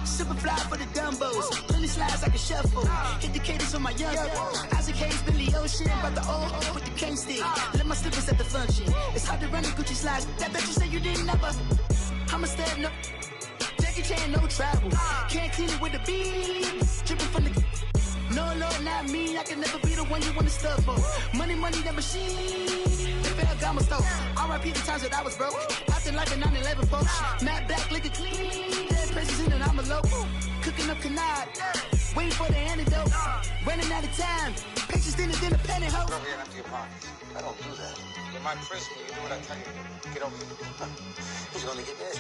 Super fly for the dumbos. Plenty slides like a shuffle. Hit the cadence on my young. Isaac Hayes, Billy Ocean. About the old with the cane stick. Let my slippers at the function. It's hard to run the Gucci slides. That bet you say you didn't never. I'm a step no. Jackie Chan, no travel. Can't clean it with the beat. Dripping from the. No, Lord, not me. I can never be the one you wanna stuff for. Money, that machine. The Ferragamo store. R.I.P. the times that I was broke. Acting like a 9/11 folks. Matte black, liquor clean. Dead presses in and I'm a local. Cooking up canard. Waiting for the antidote. Running out of time. Patience thinner than a penny hoe. Go here empty your pockets. I don't do that. You're my prisoner. You do what I tell you. Get over here. He's gonna get this.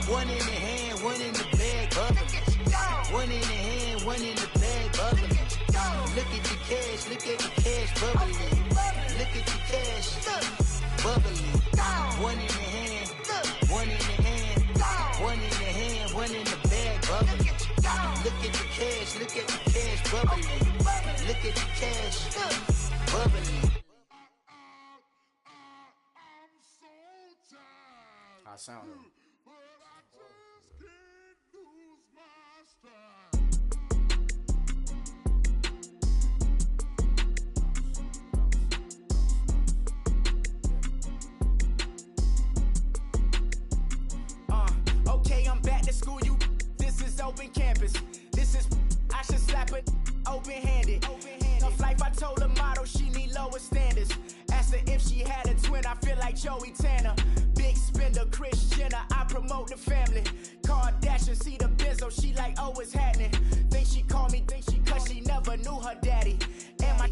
One in the hand, one in the bag, bubbling. One in the hand, one in the bag, bubbling. Look at the cash, bubbling. Look at the cash, bubbling. One in the hand, one in the hand, one in the hand, one in the bag, bubbling. Look at the cash, bubbling. Look at the cash, bubbling. I sound it. Okay, I'm back to school, you. This is open campus. This is, I should slap it open-handed. Tough life, I told the model she need lower standards. Asked her if she had a twin, I feel like Joey Tanner. Big spender, Kris Jenner, I promote the family. Kardashian, see the benzo, she like, oh, it's happening. Think she called me, cause she never knew her daddy. And my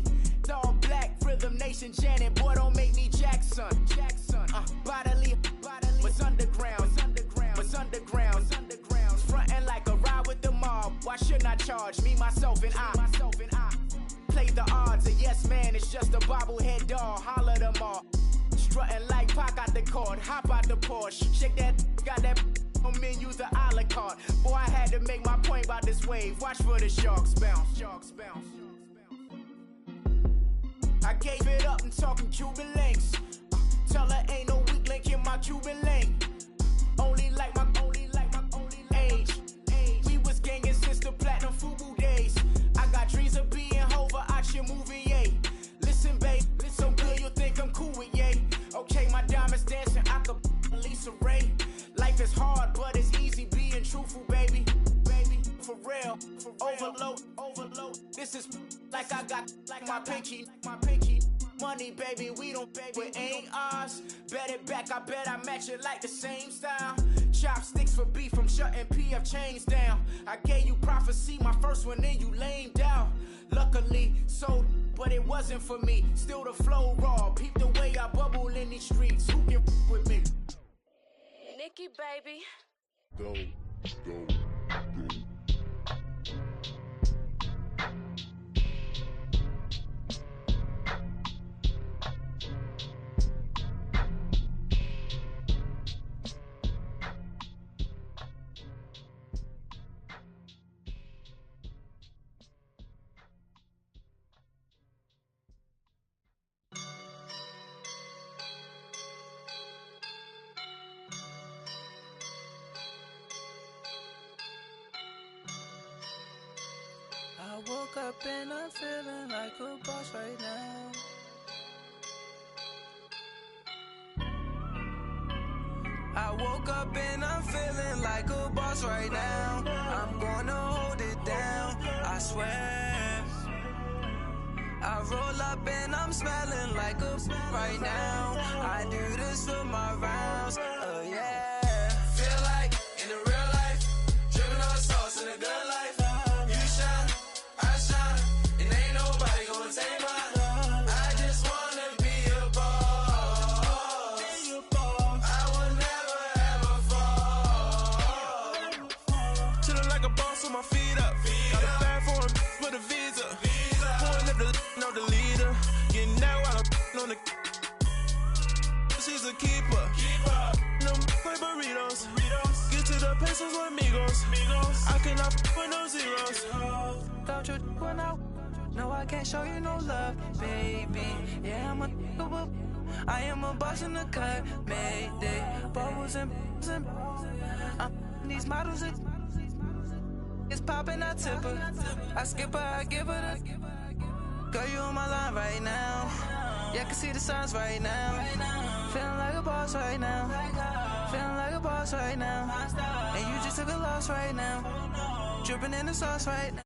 all black, Rhythm Nation, Janet, boy, don't make me Jackson. Bodily, was underground. Frontin' like a ride with the mob. Why shouldn't I charge me, myself, and I? Play the odds, a yes man, it's just a bobblehead doll. Holler them all. Strutting like Pac out the court, hop out the Porsche. Shake that, got that on menu, the a la carte. Boy, I had to make my point about this wave. Watch for the sharks bounce. I gave it up and talking Cuban links. Tell her ain't no weak link in my Cuban link. Only like my age. We was gangin' since the platinum FUBU days. I got dreams of being Hova out your movie, yay. Listen, babe, so good you'll think I'm cool with yay. Okay, my diamonds dancing, I could Lisa Ray. Life is hard, but it's easy being truthful, baby. For real, overload. This is like I got like my pinky. Money, baby, we don't pay, it ain't ours. Bet it back, I bet I match it like the same style. Chopsticks for beef, I'm shutting PF chains down. I gave you prophecy, my first one, then you lamed out. Luckily, sold, but it wasn't for me. Still the flow raw, peep the way I bubble in these streets. Who can with me? Nikki, baby. Go. I woke up and I'm feeling like a boss right now. I woke up and I'm feeling like a boss right now. I'm gonna hold it down, I swear. I roll up and I'm smelling like a right now. I do this for my rounds, yeah. Feel like in the real life, dripping on sauce in a good life. You shine, I shine, and ain't nobody gonna take mine. I just wanna be a boss. I will never ever fall. Chillin' like a boss with my feet up. Got a bag for with a visa. Pulling up the know the leader. Getting that while I'm on the. She's a keeper. No play burritos. Get to the pesos with amigos. I cannot with no zeros. Don't you when out? No, I can't show you no love, baby. Yeah, I'm a I am a boss in the cut, Mayday. Bubbles and these models it's popping, I tip her. I skip her, I give her the. Girl, you on my line right now. Yeah, I can see the signs right now. Feeling like a boss right now. Feeling like a boss right now. And you just took a loss right now. Dripping in the sauce right now.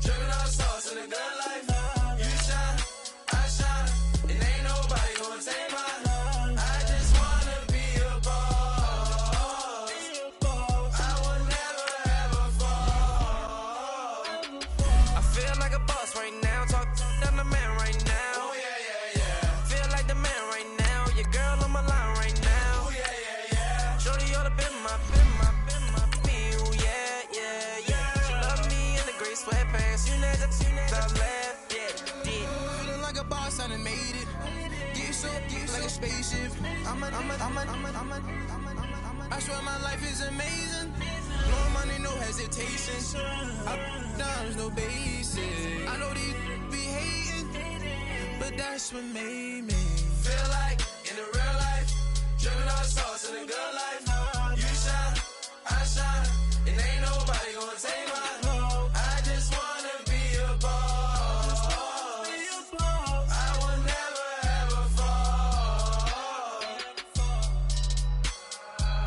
Dripping all sauce in a good life. You shine, I shine. And ain't nobody gonna take mine. I just wanna be a boss. I will never ever fall. I feel like a boss right now. Talk to the man right now. Oh yeah, yeah, yeah. Feel like the man right now. Your girl on my line right now. Oh yeah, yeah, yeah. Shorty oughta been my me. Oh yeah, yeah, yeah. She love me in the gray sweatpants. You never left, yeah. Feeling like a boss, I done made it. Get so like a spaceship. I swear my life is amazing. No money, no hesitation. Up, down, no basic. I know these be hating, but that's what made me feel like in the real life. Dripping all sauce in a good life. You shine, I shine, and ain't nobody gonna take mine. I just wanna be a boss. I will never ever fall.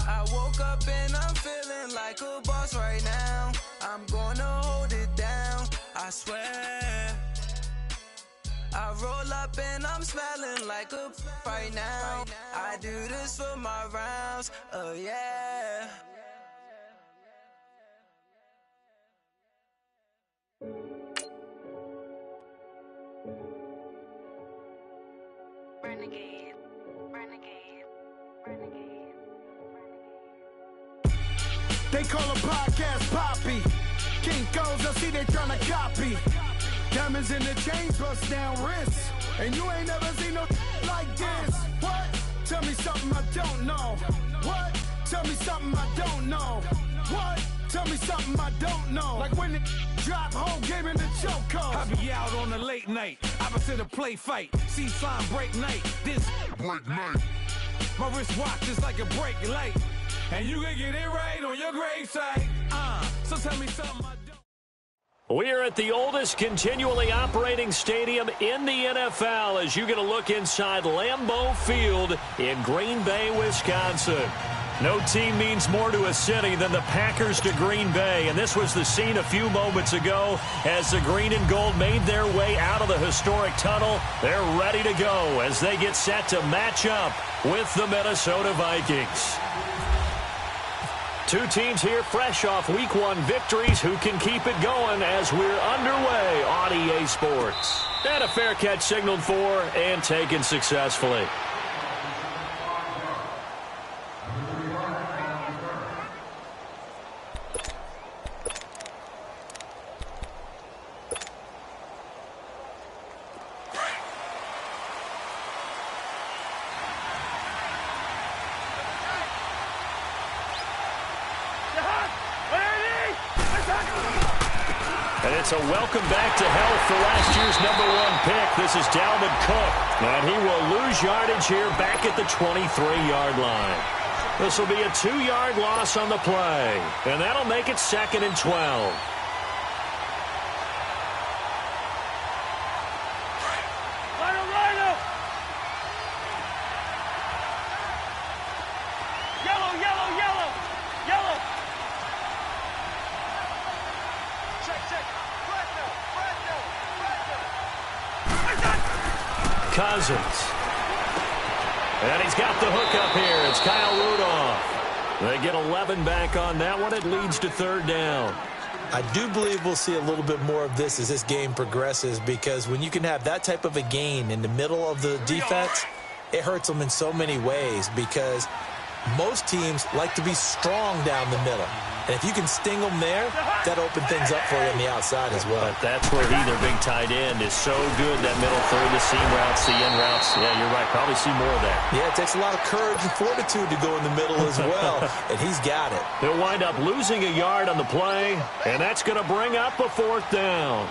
I woke up and I'm feeling like a boss right now. I'm gonna hold it down, I swear. I roll up and I'm smelling like a right now. I do this for my rounds, oh yeah. Renegade, renegade, renegade. They call a podcast Poppy. Kinkos, I see they tryna copy. Diamonds in the chains, bust down wrists. And you ain't never seen no like this. What? Tell me something I don't know. What? Tell me something I don't know. What? Tell me something I don't know. Like when it drop, whole game in the chokehold. I be out on a late night, opposite a play fight. See slime break night, this break night. My wristwatch is like a break light. And you can get it right on your gravesite. So tell me something I don't. We're at the oldest continually operating stadium in the NFL as you get a look inside Lambeau Field in Green Bay, Wisconsin. No team means more to a city than the Packers to Green Bay, and this was the scene a few moments ago as the green and gold made their way out of the historic tunnel. They're ready to go as they get set to match up with the Minnesota Vikings. Two teams here fresh off Week 1 victories who can keep it going as we're underway on EA Sports. And a fair catch signaled for and taken successfully. It's a welcome back to health for last year's #1 pick. This is Dalvin Cook, and he will lose yardage here back at the 23-yard line. This will be a 2-yard loss on the play, and that'll make it 2nd and 12. Cousins. And he's got the hook up here. It's Kyle Rudolph. They get 11 back on that one. It leads to 3rd down. I do believe we'll see a little bit more of this as this game progresses, because when you can have that type of a gain in the middle of the defense, it hurts them in so many ways, because most teams like to be strong down the middle. And if you can sting them there, that opens things up for you on the outside as well. But that's where he, their big tight end, is so good, that middle third, the seam routes, the end routes. Yeah, you're right. Probably see more of that. Yeah, it takes a lot of courage and fortitude to go in the middle as well, and he's got it. He'll wind up losing a yard on the play, and that's going to bring up a 4th down.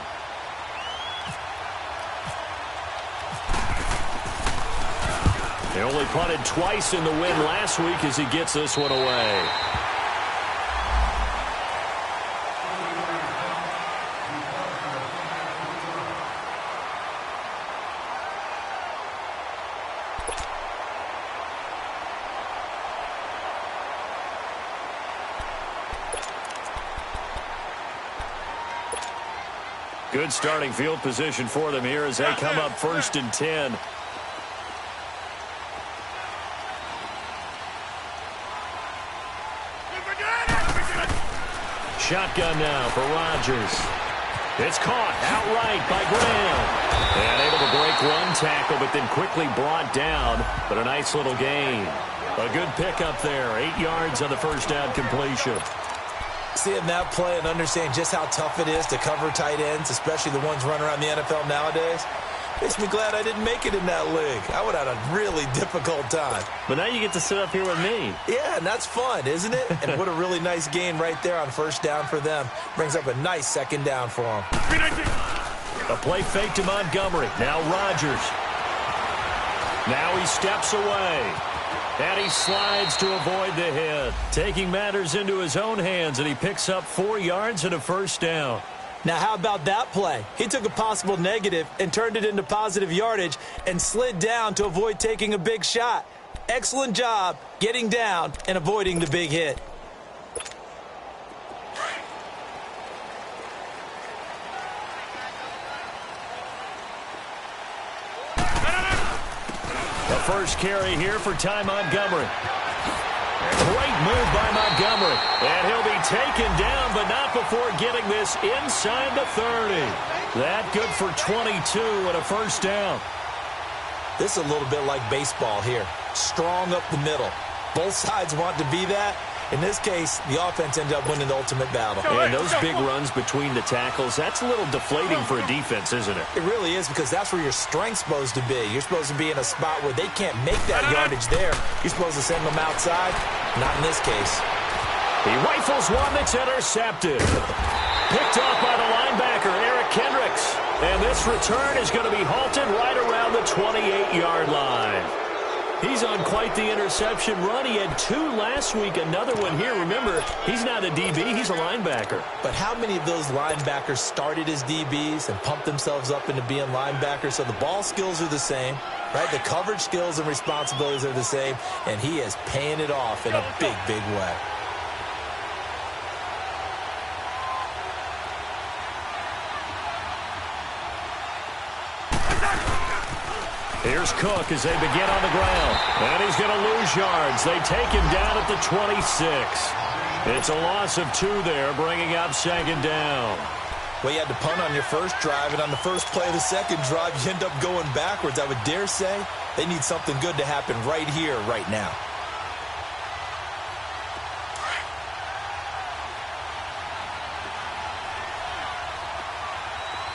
He only punted twice in the win last week as he gets this one away. Good starting field position for them here as they come up 1st and 10. Shotgun now for Rodgers. It's caught outright by Graham. And able to break one tackle, but then quickly brought down. But a nice little gain. A good pickup there. 8 yards on the first down completion. Seeing that play and understand just how tough it is to cover tight ends, especially the ones running around the NFL nowadays, makes me glad I didn't make it in that league. I would have had a really difficult time. But now you get to sit up here with me. Yeah, and that's fun, isn't it? And what a really nice gain right there on 1st down for them. Brings up a nice 2nd down for them. A play fake to Montgomery. Now Rodgers. Now he steps away. And he slides to avoid the hit. Taking matters into his own hands, and he picks up 4 yards and a 1st down. Now, how about that play? He took a possible negative and turned it into positive yardage and slid down to avoid taking a big shot. Excellent job getting down and avoiding the big hit. The first carry here for Ty Montgomery. Great move by Montgomery. And he'll be taken down, but not before getting this inside the 30. That good for 22 and a 1st down. This is a little bit like baseball here. Strong up the middle. Both sides want to be that. In this case, the offense ended up winning the ultimate battle. And those big runs between the tackles, that's a little deflating for a defense, isn't it? It really is, because that's where your strength's supposed to be. You're supposed to be in a spot where they can't make that yardage there. You're supposed to send them outside. Not in this case. He rifles one that's intercepted. Picked off by the linebacker, Eric Kendricks. And this return is going to be halted right around the 28-yard line. He's on quite the interception run. He had 2 last week, another one here. Remember, he's not a DB, he's a linebacker. But how many of those linebackers started as DBs and pumped themselves up into being linebackers? So the ball skills are the same, right? The coverage skills and responsibilities are the same, and he is paying it off in a big, big way. Here's Cook as they begin on the ground. And he's going to lose yards. They take him down at the 26. It's a loss of 2 there, bringing up 2nd down. Well, you had to punt on your first drive, and on the first play of the second drive, you end up going backwards. I would dare say they need something good to happen right here, right now.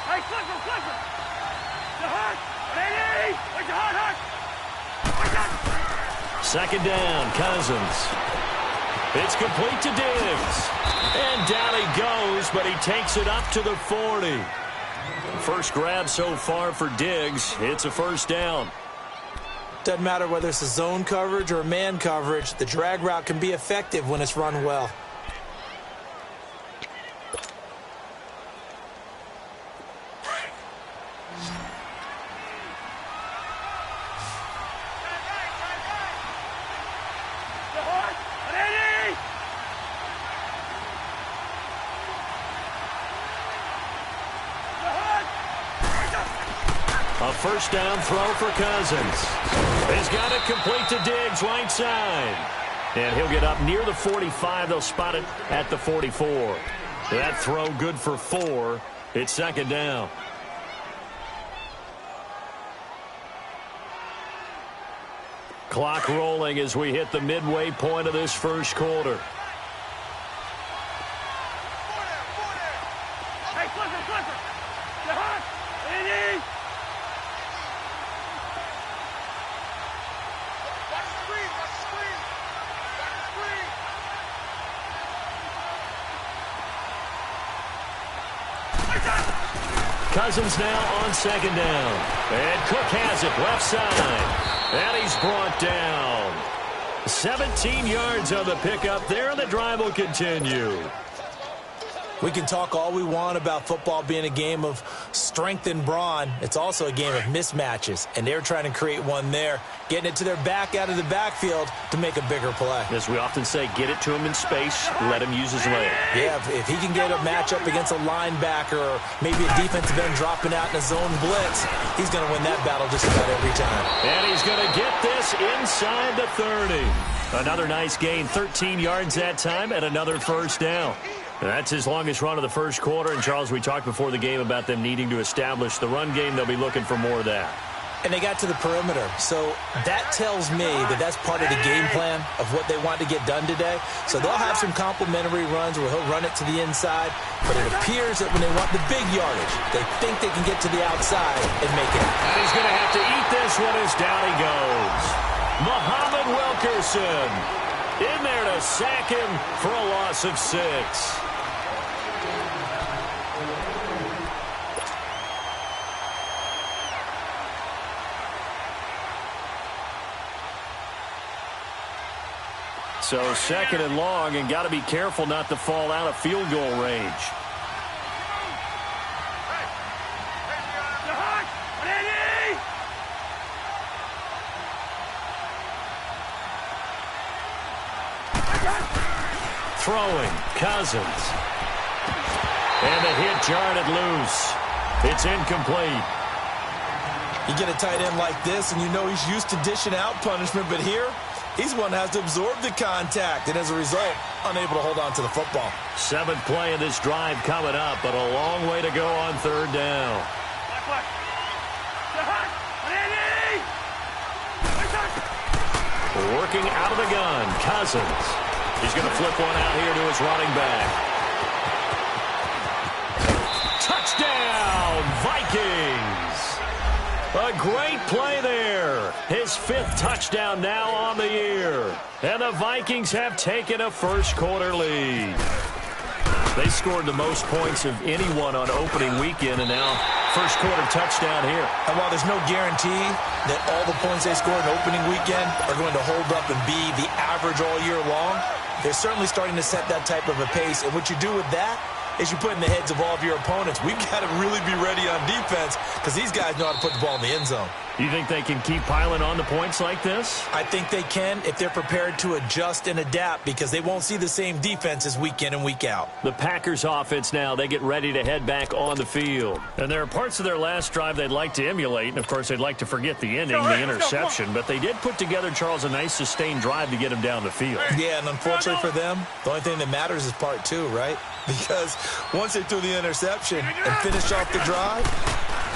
Hey, Clifford! The hurt! Ready! 2nd down, Cousins. It's complete to Diggs. And down he goes, but he takes it up to the 40. First grab so far for Diggs. It's a 1st down. Doesn't matter whether it's a zone coverage or man coverage, the drag route can be effective when it's run well. A 1st down throw for Cousins. He's got it complete to Diggs, right side. And he'll get up near the 45. They'll spot it at the 44. That throw good for 4. It's 2nd down. Clock rolling as we hit the midway point of this first quarter. Cousins now on second down. And Cook has it left side. And he's brought down. 17 yards on the pickup there, and the drive will continue. We can talk all we want about football being a game of strength and brawn. It's also a game of mismatches, and they're trying to create one there, getting it to their back out of the backfield to make a bigger play. As we often say, get it to him in space, let him use his leg. Yeah, if he can get a matchup against a linebacker or maybe a defensive end dropping out in a zone blitz, he's going to win that battle just about every time. And he's going to get this inside the 30. Another nice gain, 13 yards that time, and another first down. That's his longest run of the first quarter. And, Charles, we talked before the game about them needing to establish the run game. They'll be looking for more of that. And they got to the perimeter. So that tells me that that's part of the game plan of what they want to get done today. So they'll have some complementary runs where he'll run it to the inside. But it appears that when they want the big yardage, they think they can get to the outside and make it. And he's going to have to eat this one as down he goes. Muhammad Wilkerson in there to sack him for a loss of 6. So second and long, and got to be careful not to fall out of field goal range. Throwing, Cousins. And the hit jarred it loose. It's incomplete. You get a tight end like this, and you know he's used to dishing out punishment, but here, he's one that has to absorb the contact, and as a result, unable to hold on to the football. 7th play of this drive coming up, but a long way to go on third down. Working out of the gun, Cousins. He's going to flip one out here to his running back. Touchdown, Vikings! A great play there. His 5th touchdown now on the year. And the Vikings have taken a first quarter lead. They scored the most points of anyone on opening weekend, and now first quarter touchdown here. And while there's no guarantee that all the points they scored in opening weekend are going to hold up and be the average all year long, they're certainly starting to set that type of a pace. And what you do with that is you put in the heads of all of your opponents, we've got to really be ready on defense because these guys know how to put the ball in the end zone. You think they can keep piling on the points like this? I think they can if they're prepared to adjust and adapt because they won't see the same defenses week in and week out. The Packers offense now, they get ready to head back on the field. And there are parts of their last drive they'd like to emulate, and of course they'd like to forget the ending, the interception, but they did put together, Charles, a nice sustained drive to get them down the field. Yeah, and unfortunately for them, the only thing that matters is part 2, right? Because once they threw the interception and finished off the drive,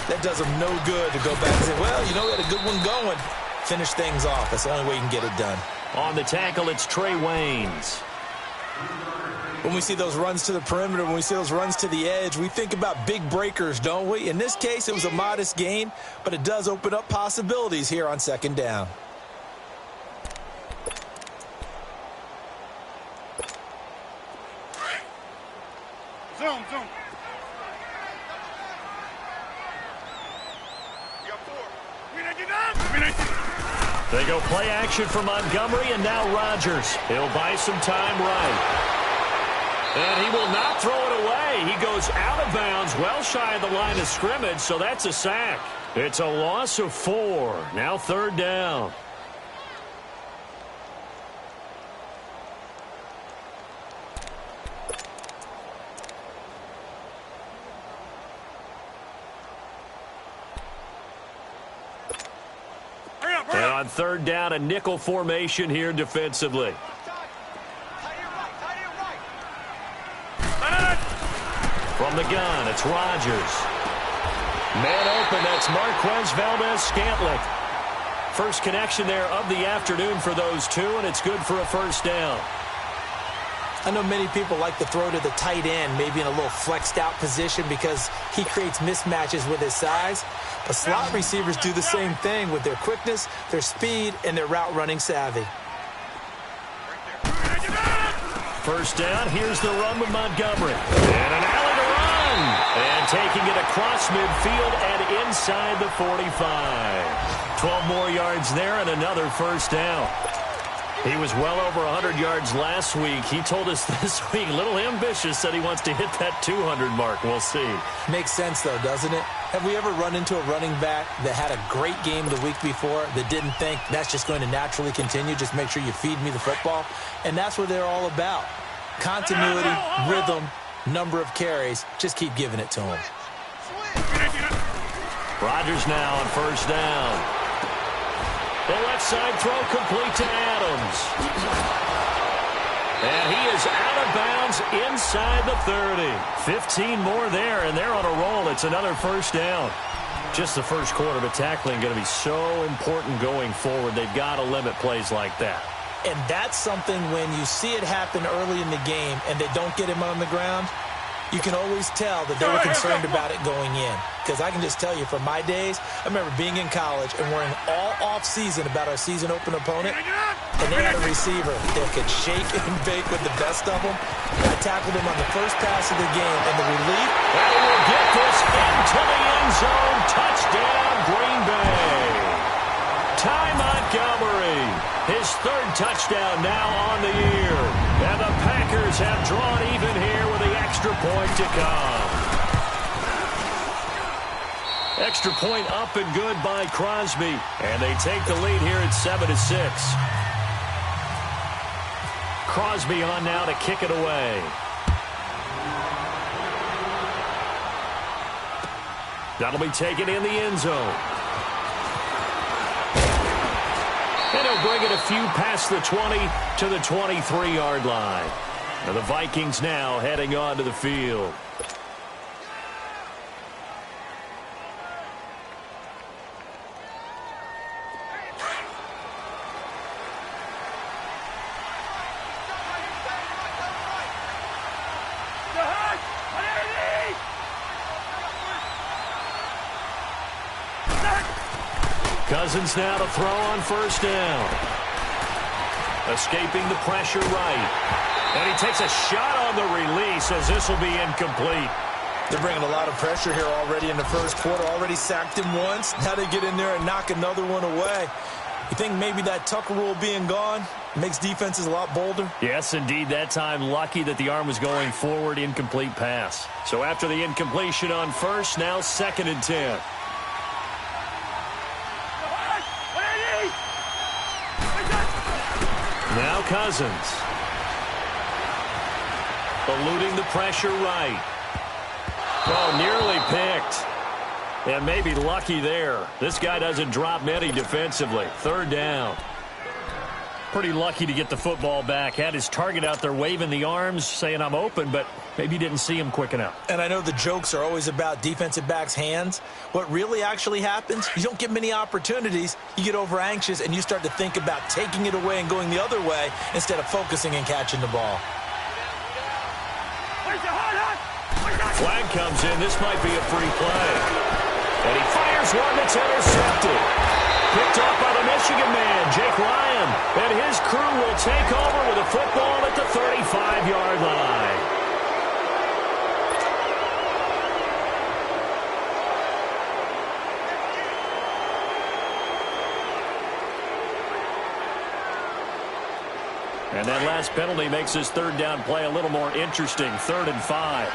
that does them no good to go back and say, well, you know, we had a good one going. Finish things off. That's the only way you can get it done. On the tackle, it's Trey Waynes. When we see those runs to the perimeter, when we see those runs to the edge, we think about big breakers, don't we? In this case, it was a modest gain, but it does open up possibilities here on second down. Zoom. They go play action for Montgomery, and now Rodgers. He'll buy some time right. And he will not throw it away. He goes out of bounds, well shy of the line of scrimmage, so that's a sack. It's a loss of 4. Now third down. And on third down, a nickel formation here defensively. From the gun, it's Rodgers. Man open, that's Marquez Valdez-Scantling. First connection there of the afternoon for those two, and it's good for a first down. I know many people like to throw to the tight end, maybe in a little flexed out position because he creates mismatches with his size. But slot receivers do the same thing with their quickness, their speed, and their route running savvy. First down, here's the run with Montgomery. And an alley to run. And taking it across midfield and inside the 45. 12 more yards there and another first down. He was well over 100 yards last week. He told us this week, a little ambitious, said he wants to hit that 200 mark. We'll see. Makes sense, though, doesn't it? Have we ever run into a running back that had a great game the week before that didn't think that's just going to naturally continue? Just make sure you feed me the football. And that's what they're all about. Continuity, rhythm, number of carries. Just keep giving it to him. Rodgers now on first down. The left side throw complete to Adams. And he is out of bounds inside the 30. 15 more there, and they're on a roll. It's another first down. Just the first quarter, but tackling going to be so important going forward. They've got to limit plays like that. And that's something when you see it happen early in the game and they don't get him on the ground, you can always tell that they were concerned about it going in. Because I can just tell you, from my days, I remember being in college and worrying all off-season about our season open opponent, and they had a receiver that could shake and bake with the best of them. I tackled him on the first pass of the game, and the relief, and will get this into the end zone. Touchdown, Green Bay. Ty Montgomery, his third touchdown now on the year. And the Packers have drawn even here with the extra point to come. Extra point up and good by Crosby. And they take the lead here at 7-6. Crosby on now to kick it away. That'll be taken in the end zone. And he'll bring it a few past the 20 to the 23-yard line. And the Vikings now heading onto the field. Cousins now to throw on first down. Escaping the pressure right. And he takes a shot on the release as this will be incomplete. They're bringing a lot of pressure here already in the first quarter. Already sacked him once. Now they get in there and knock another one away. You think maybe that Tucker rule being gone makes defenses a lot bolder? Yes, indeed. That time lucky that the arm was going forward. Incomplete pass. So after the incompletion on first, now 2nd and 10. Now Cousins. Eluding the pressure right. Oh, nearly picked. And maybe lucky there. This guy doesn't drop many defensively. 3rd down. Pretty lucky to get the football back. Had his target out there waving the arms, saying I'm open, but maybe didn't see him quick enough. And I know the jokes are always about defensive backs' hands. What really actually happens, you don't get many opportunities. You get over anxious and you start to think about taking it away and going the other way instead of focusing and catching the ball. Flag comes in. This might be a free play. And he fires one that's intercepted. Picked off by the Michigan man, Jake Ryan. And his crew will take over with a football at the 35-yard line. And that last penalty makes his 3rd down play a little more interesting. 3rd and 5.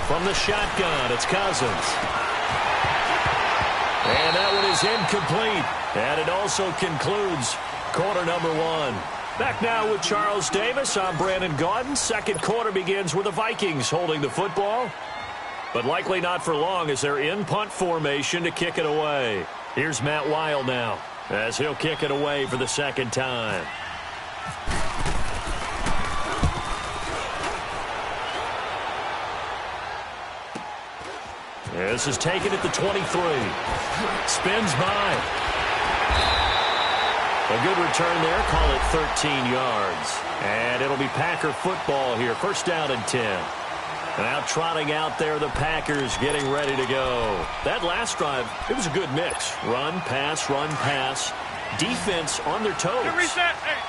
From the shotgun, it's Cousins. And that one is incomplete. And it also concludes quarter number 1. Back now with Charles Davis. I'm Brandon Gaudin. 2nd quarter begins with the Vikings holding the football. But likely not for long as they're in punt formation to kick it away. Here's Matt Weil now as he'll kick it away for the 2nd time. This is taken at the 23. Spins by. A good return there. Call it 13 yards. And it'll be Packer football here. First down and 10. And out trotting out there, the Packers getting ready to go. That last drive, it was a good mix. Run, pass, defense on their toes.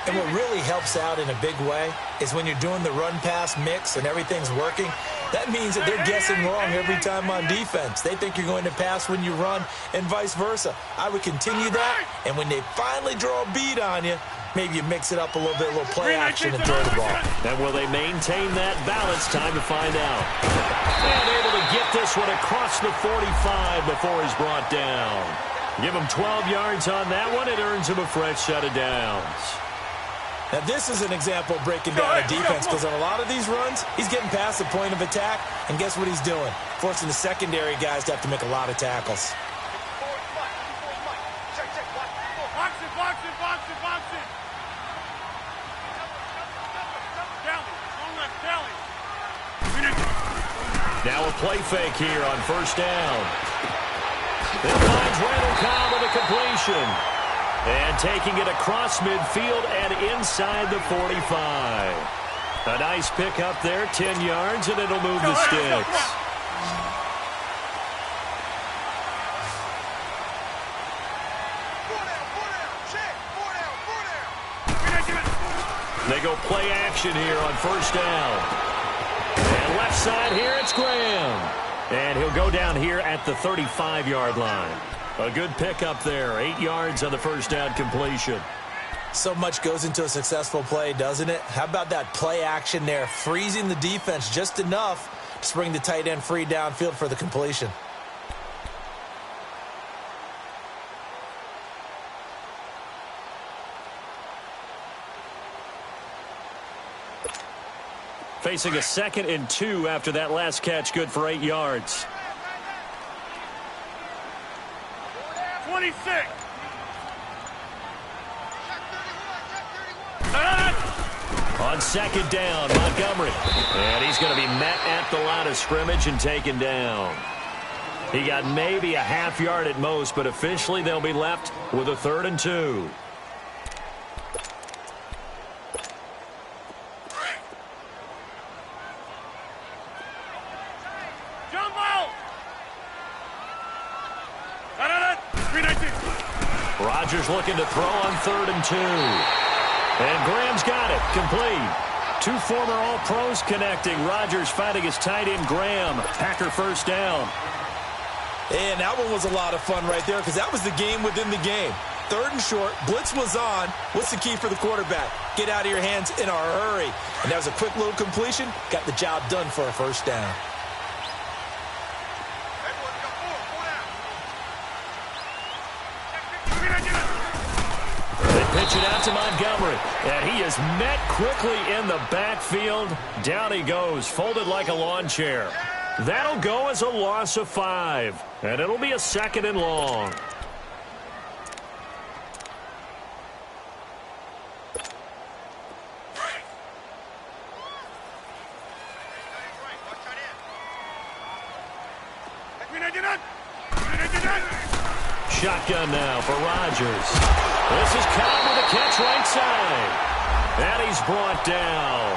And what really helps out in a big way is when you're doing the run-pass mix and everything's working, that means that they're guessing wrong every time on defense. They think you're going to pass when you run and vice versa. I would continue that, and when they finally draw a beat on you, maybe you mix it up a little bit, a little play action and throw the ball. And will they maintain that balance? Time to find out. And able to get this one across the 45 before he's brought down. Give him 12 yards on that one. It earns him a fresh set of downs. Now, this is an example of breaking down a defense because on a lot of these runs, he's getting past the point of attack, and guess what he's doing? Forcing the secondary guys to have to make a lot of tackles. Now a play fake here on first down. It finds Randall Cobb with a completion. And taking it across midfield and inside the 45. A nice pick up there, 10 yards, and it'll move the sticks. They go play action here on first down. And left side here, it's Graham. And he'll go down here at the 35-yard line. A good pickup there, 8 yards on the first down completion. So much goes into a successful play, doesn't it? How about that play action there, freezing the defense just enough to bring the tight end free downfield for the completion. Facing a 2nd and 2 after that last catch, good for 8 yards. 26. On second down, Montgomery. And he's going to be met at the line of scrimmage and taken down. He got maybe a half yard at most, but officially they'll be left with a 3rd and 2. Rodgers looking to throw on 3rd and 2. And Graham's got it. Complete. Two former All-Pros connecting. Rodgers fighting his tight end, Graham. Packer first down. And that one was a lot of fun right there because that was the game within the game. 3rd and short. Blitz was on. What's the key for the quarterback? Get out of your hands in a hurry. And that was a quick little completion. Got the job done for a first down. Pitch it out to Montgomery, and he is met quickly in the backfield. Down he goes, folded like a lawn chair. That'll go as a loss of 5, and it'll be a 2nd and long. Shotgun now for Rodgers. This is Cobb with a catch right side. And he's brought down.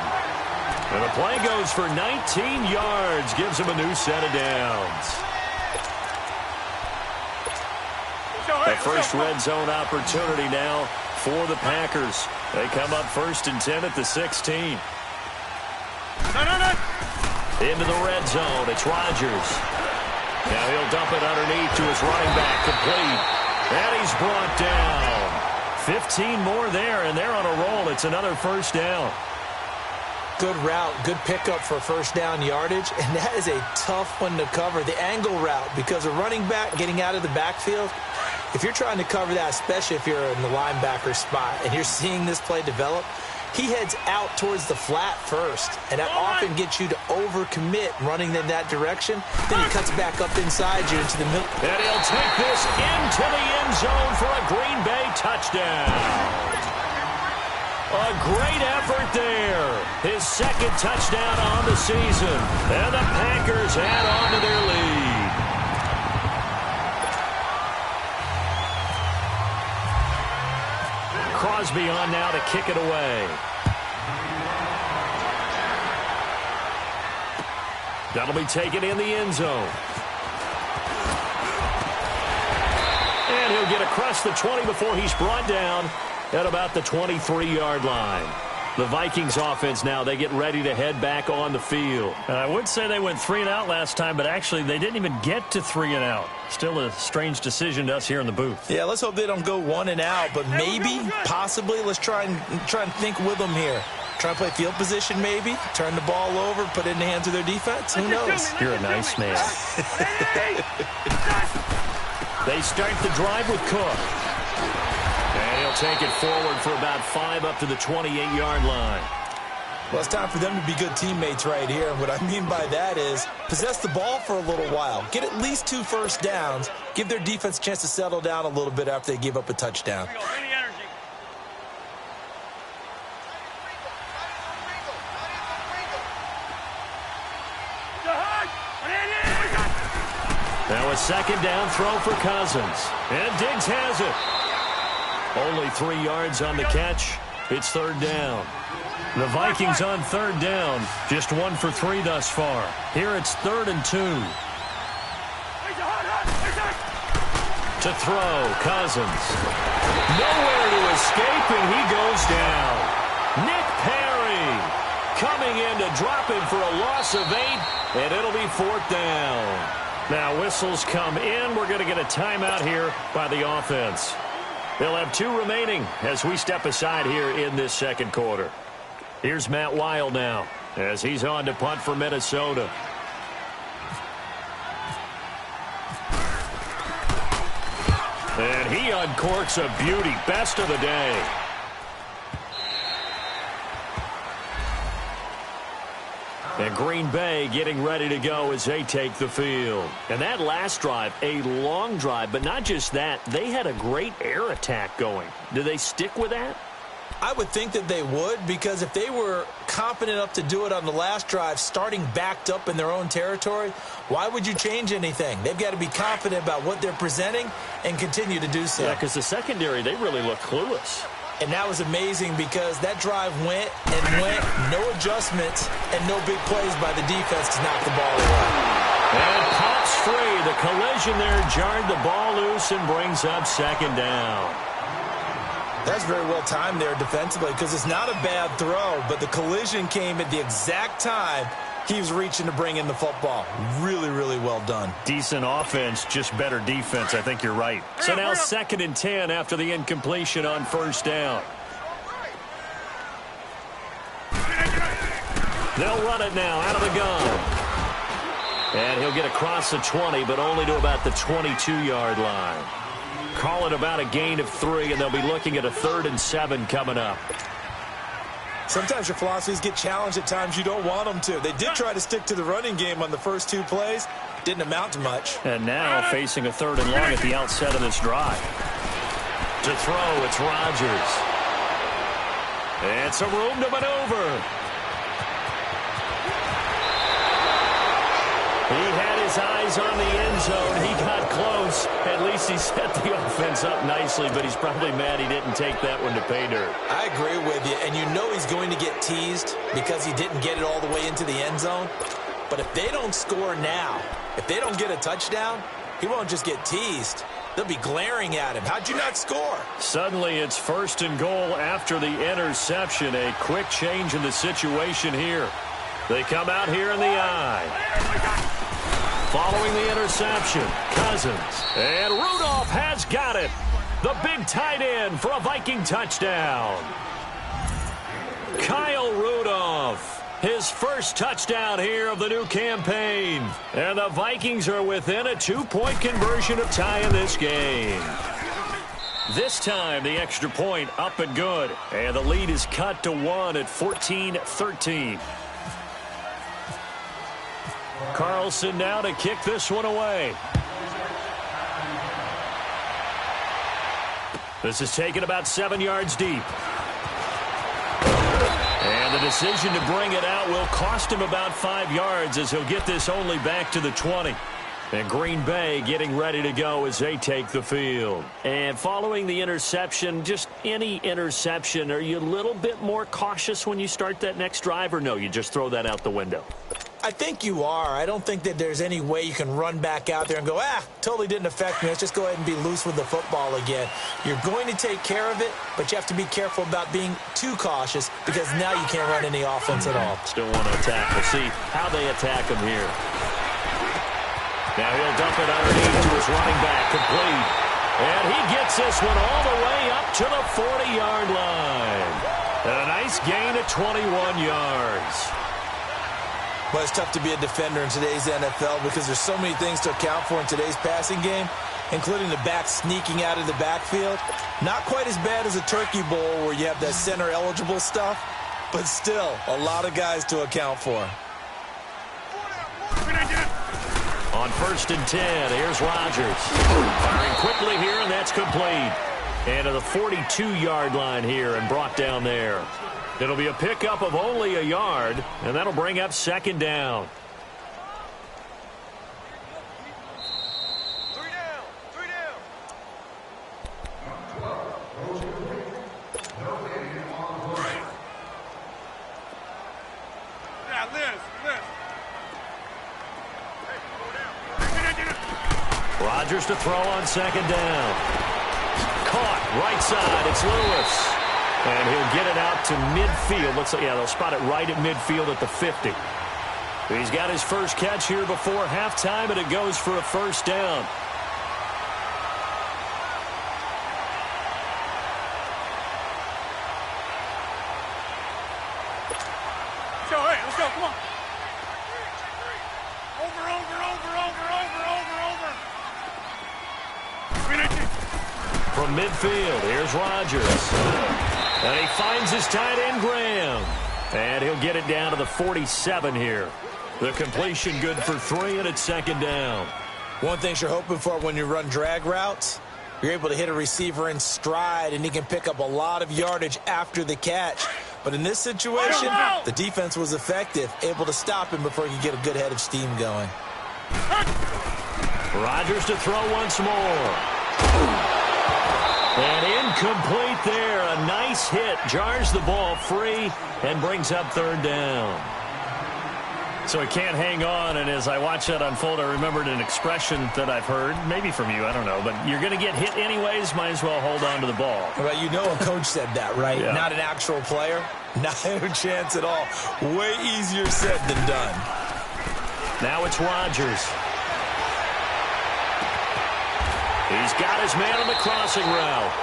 And the play goes for 19 yards. Gives him a new set of downs. The first red zone opportunity now for the Packers. They come up 1st and 10 at the 16. Into the red zone. It's Rodgers. Now he'll dump it underneath to his running back, complete. And he's brought down. 15 more there, and they're on a roll. It's another first down. Good route, good pickup for first down yardage, and that is a tough one to cover, the angle route, because a running back getting out of the backfield, if you're trying to cover that, especially if you're in the linebacker spot, and you're seeing this play develop, he heads out towards the flat first, and that often gets you to overcommit running in that direction. Then he cuts back up inside you into the middle. And he'll take this into the end zone for a Green Bay touchdown. A great effort there. His 2nd touchdown on the season. And the Packers add on to their lead. Crosby on now to kick it away. That'll be taken in the end zone. And he'll get across the 20 before he's brought down at about the 23-yard line. The Vikings offense now, they get ready to head back on the field. I would say they went 3 and out last time, but actually they didn't even get to 3 and out. Still a strange decision to us here in the booth. Yeah, let's hope they don't go 1 and out, but maybe, possibly, let's try and think with them here. Try and play field position maybe, turn the ball over, put it in the hands of their defense. Who knows? You're a nice man. They start the drive with Cook. And he'll take it forward for about 5 up to the 28-yard line. Well, it's time for them to be good teammates right here. What I mean by that is possess the ball for a little while. Get at least 2 first downs. Give their defense a chance to settle down a little bit after they give up a touchdown. Now a second down throw for Cousins. And Diggs has it. Only 3 yards on the catch. It's third down. The Vikings on third down. Just 1 for 3 thus far. Here it's 3rd and 2. To throw, Cousins. Nowhere to escape, and he goes down. Nick Perry coming in to drop him for a loss of 8, and it'll be 4th down. Now whistles come in. We're going to get a timeout here by the offense. They'll have 2 remaining as we step aside here in this second quarter. Here's Matt Wild now as he's on to punt for Minnesota. And he uncorks a beauty. Best of the day. And Green Bay getting ready to go as they take the field. And that last drive, a long drive, but not just that. They had a great air attack going. Do they stick with that? I would think that they would, because if they were confident enough to do it on the last drive, starting backed up in their own territory, why would you change anything? They've got to be confident about what they're presenting and continue to do so. Yeah, because the secondary, they really look clueless. And that was amazing because that drive went and went, no adjustments, and no big plays by the defense to knock the ball away. And pops free. The collision there jarred the ball loose and brings up second down. That's very well timed there defensively because it's not a bad throw, but the collision came at the exact time he was reaching to bring in the football. Really, really well done. Decent offense, just better defense. I think you're right. So now 2nd and 10 after the incompletion on first down. They'll run it now out of the gun. And he'll get across the 20, but only to about the 22-yard line. Call it about a gain of 3, and they'll be looking at a 3rd and 7 coming up. Sometimes your philosophies get challenged at times you don't want them to. They did try to stick to the running game on the first 2 plays. Didn't amount to much. And now facing a 3rd and long at the outset of this drive. To throw, it's Rodgers. And some room to maneuver. He had his eyes on the end zone. He got close. At least he set the offense up nicely, but he's probably mad he didn't take that one to pay dirt. I agree with you, and you know he's going to get teased because he didn't get it all the way into the end zone. But if they don't score now, if they don't get a touchdown, he won't just get teased. They'll be glaring at him. How'd you not score? Suddenly it's 1st and goal after the interception. A quick change in the situation here. They come out here in the eye. Following the interception, Cousins. And Rudolph has got it. The big tight end for a Viking touchdown. Kyle Rudolph, his first touchdown here of the new campaign. And the Vikings are within a 2-point conversion of tying this game. This time, the extra point up and good. And the lead is cut to 1 at 14-13. Carlson now to kick this one away. This is taken about 7 yards deep. And the decision to bring it out will cost him about 5 yards as he'll get this only back to the 20. And Green Bay getting ready to go as they take the field. And following the interception, just any interception, are you a little bit more cautious when you start that next drive, or no, you just throw that out the window? I think you are. I don't think that there's any way you can run back out there and go, totally didn't affect me. Let's just go ahead and be loose with the football again. You're going to take care of it, but you have to be careful about being too cautious because now you can't run any offense at all. Still want to attack. We'll see how they attack him here. Now he'll dump it underneath to his running back, complete. And he gets this one all the way up to the 40-yard line. And a nice gain of 21 yards. Well, it's tough to be a defender in today's NFL because there's so many things to account for in today's passing game, including the back sneaking out of the backfield. Not quite as bad as a Turkey Bowl where you have that center-eligible stuff, but still a lot of guys to account for. On 1st and 10, here's Rodgers. Firing quickly here, and that's complete. And to the 42-yard line here and brought down there. It'll be a pickup of only a yard, and that'll bring up 2nd down. Three down. Yeah, Liz. Rodgers to throw on 2nd down. Caught, right side, it's Lewis. And he'll get it out to midfield. Looks like, they'll spot it right at midfield at the 50. He's got his first catch here before halftime, and it goes for a 1st down. Let's go, come on. Over. From midfield, here's Rodgers. And he finds his tight end, Graham. And he'll get it down to the 47 here. The completion good for 3, and it's 2nd down. One thing you're hoping for when you run drag routes, you're able to hit a receiver in stride, and he can pick up a lot of yardage after the catch. But in this situation, the defense was effective, able to stop him before he could get a good head of steam going. Rodgers to throw once more. And incomplete there. A nice hit. Jars the ball free and brings up 3rd down. So he can't hang on, and as I watch that unfold, I remembered an expression that I've heard, maybe from you, I don't know, but you're going to get hit anyways, might as well hold on to the ball. Well, you know a coach said that, right? Yeah. Not an actual player. Not a chance at all. Way easier said than done. Now it's Rodgers. He's got his man on the crossing route.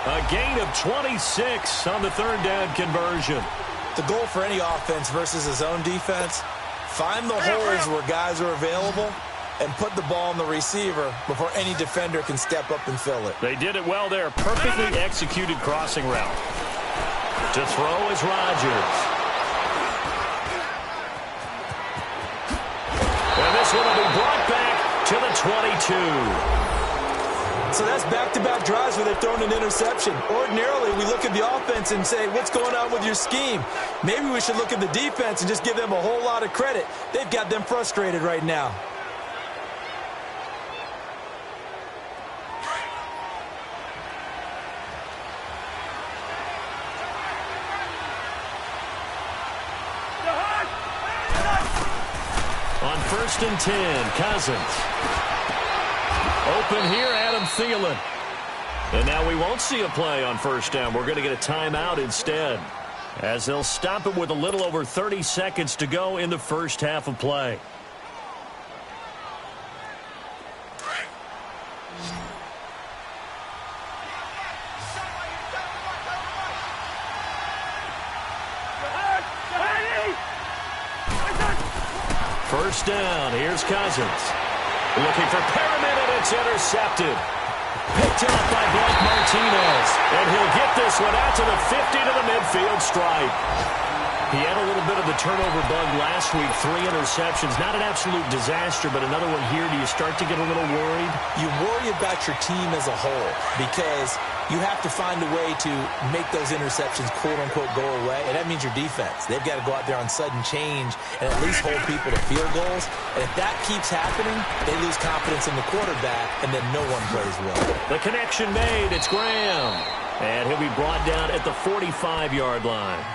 A gain of 26 on the 3rd down conversion. The goal for any offense versus his own defense, find the holes where guys are available and put the ball on the receiver before any defender can step up and fill it. They did it well there. Perfectly executed crossing route. To throw is Rodgers. And this one will be brought back to the 22. So that's back-to-back drives where they've thrown an interception. Ordinarily, we look at the offense and say, what's going on with your scheme? Maybe we should look at the defense and just give them a whole lot of credit. They've got them frustrated right now. On 1st and 10, Cousins. Open here, Adam Thielen. And now we won't see a play on 1st down. We're going to get a timeout instead, as they'll stop it with a little over 30 seconds to go in the first half of play. First down, here's Cousins. Looking for Perriman, and it's intercepted. Picked off by Blake Martinez. And he'll get this one out to the 50 to the midfield stripe. He had a little bit of the turnover bug last week, 3 interceptions. Not an absolute disaster, but another one here. Do you start to get a little worried? You worry about your team as a whole because you have to find a way to make those interceptions, quote-unquote, go away, and that means your defense. They've got to go out there on sudden change and at least hold people to field goals. And if that keeps happening, they lose confidence in the quarterback, and then no one plays well. The connection made. It's Graham. And he'll be brought down at the 45-yard line.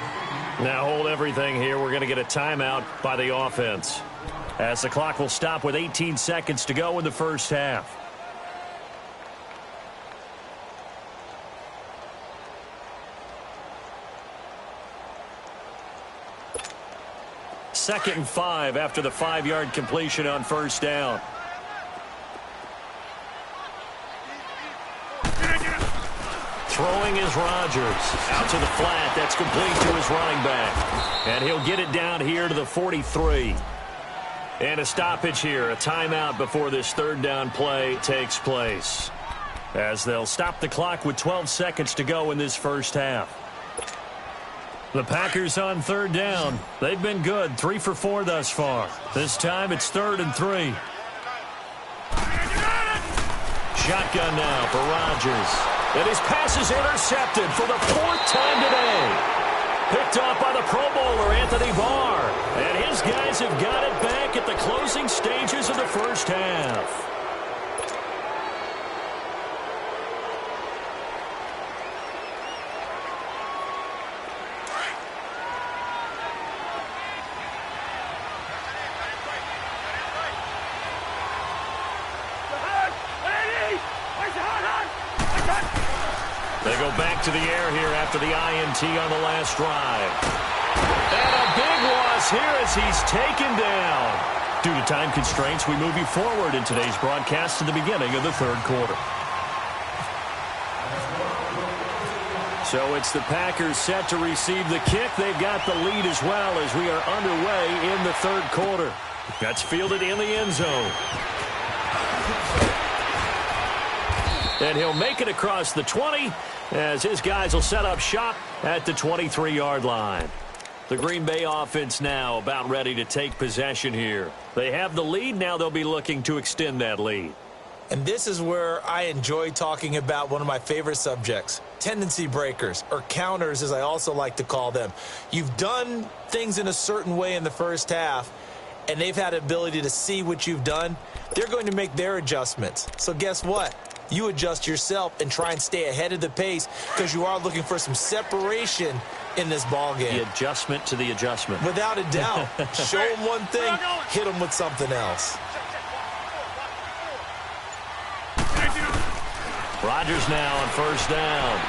Now hold everything here. We're going to get a timeout by the offense, as the clock will stop with 18 seconds to go in the first half. Second and 5 after the 5-yard completion on first down. Throwing is Rodgers. Out to the flat. That's complete to his running back. And he'll get it down here to the 43. And a stoppage here. A timeout before this third down play takes place, as they'll stop the clock with 12 seconds to go in this first half. The Packers on third down. They've been good. 3 for 4 thus far. This time it's 3rd and 3. Shotgun now for Rodgers. And his pass is intercepted for the 4th time today. Picked off by the Pro Bowler, Anthony Barr. And his guys have got it back at the closing stages of the first half. They go back to the air here after the INT on the last drive. And a big loss here as he's taken down. Due to time constraints, we move you forward in today's broadcast to the beginning of the third quarter. So it's the Packers set to receive the kick. They've got the lead as well as we are underway in the third quarter. That's fielded in the end zone. And he'll make it across the 20 as his guys will set up shop at the 23-yard line. The Green Bay offense now about ready to take possession here. They have the lead. Now they'll be looking to extend that lead. And this is where I enjoy talking about one of my favorite subjects, tendency breakers, or counters as I also like to call them. You've done things in a certain way in the first half, and they've had the ability to see what you've done. They're going to make their adjustments. So guess what? You adjust yourself and try and stay ahead of the pace because you are looking for some separation in this ball game. The adjustment to the adjustment. Without a doubt. Show them one thing, hit them with something else. Rodgers now on first down.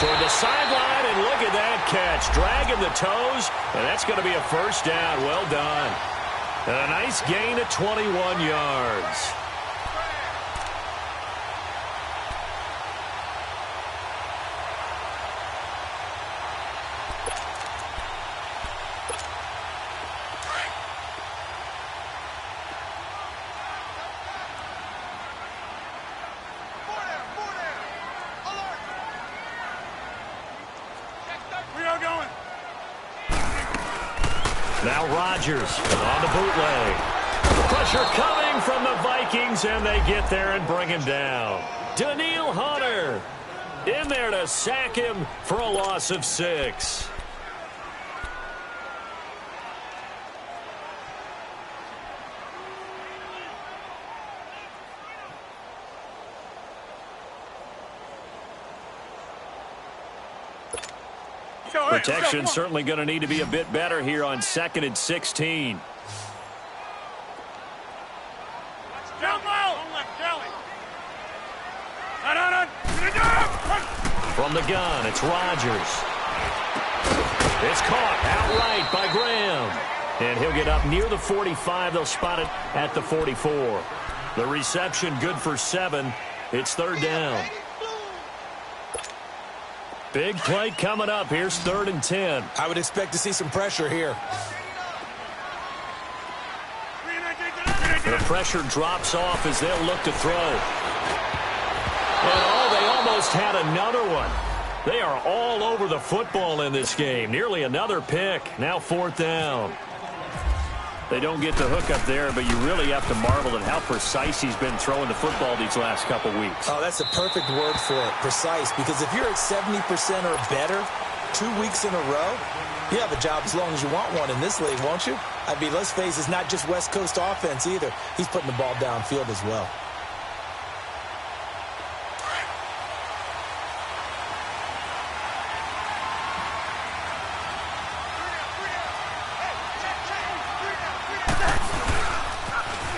Toward the sideline, and look at that catch. Dragging the toes, and that's going to be a first down. Well done. And a nice gain of 21 yards. Now Rodgers on the bootleg. Pressure coming from the Vikings, and they get there and bring him down. Danielle Hunter in there to sack him for a loss of 6. Protection certainly going to need to be a bit better here on 2nd and 16. From the gun, it's Rodgers. It's caught outright by Graham. And he'll get up near the 45. They'll spot it at the 44. The reception good for 7. It's 3rd down. Big play coming up. Here's 3rd and 10. I would expect to see some pressure here. The pressure drops off as they'll look to throw. And they almost had another one. They are all over the football in this game. Nearly another pick. Now 4th down. They don't get the hook up there, but you really have to marvel at how precise he's been throwing the football these last couple weeks. Oh, that's a perfect word for it, precise, because if you're at 70% or better 2 weeks in a row, you have a job as long as you want one in this league, won't you? I mean, let's face it, it's not just West Coast offense either. He's putting the ball downfield as well.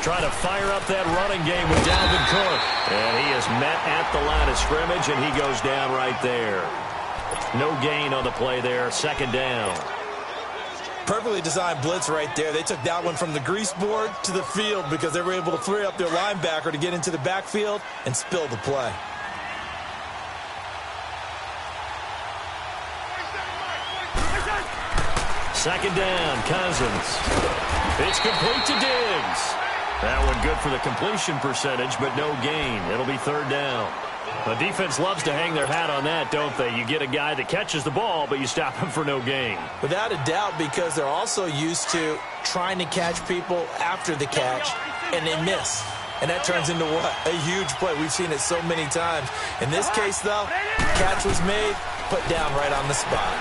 Trying to fire up that running game with Dalvin Cook. And he is met at the line of scrimmage, and he goes down right there. No gain on the play there. 2nd down. Perfectly designed blitz right there. They took that one from the grease board to the field because they were able to free up their linebacker to get into the backfield and spill the play. Second down, Cousins. It's complete to Diggs. That one good for the completion percentage, but no gain. It'll be 3rd down. The defense loves to hang their hat on that, don't they? You get a guy that catches the ball, but you stop him for no gain. Without a doubt, because they're also used to trying to catch people after the catch, and they miss. And that turns into what? A huge play. We've seen it so many times. In this case, though, catch was made, put down right on the spot.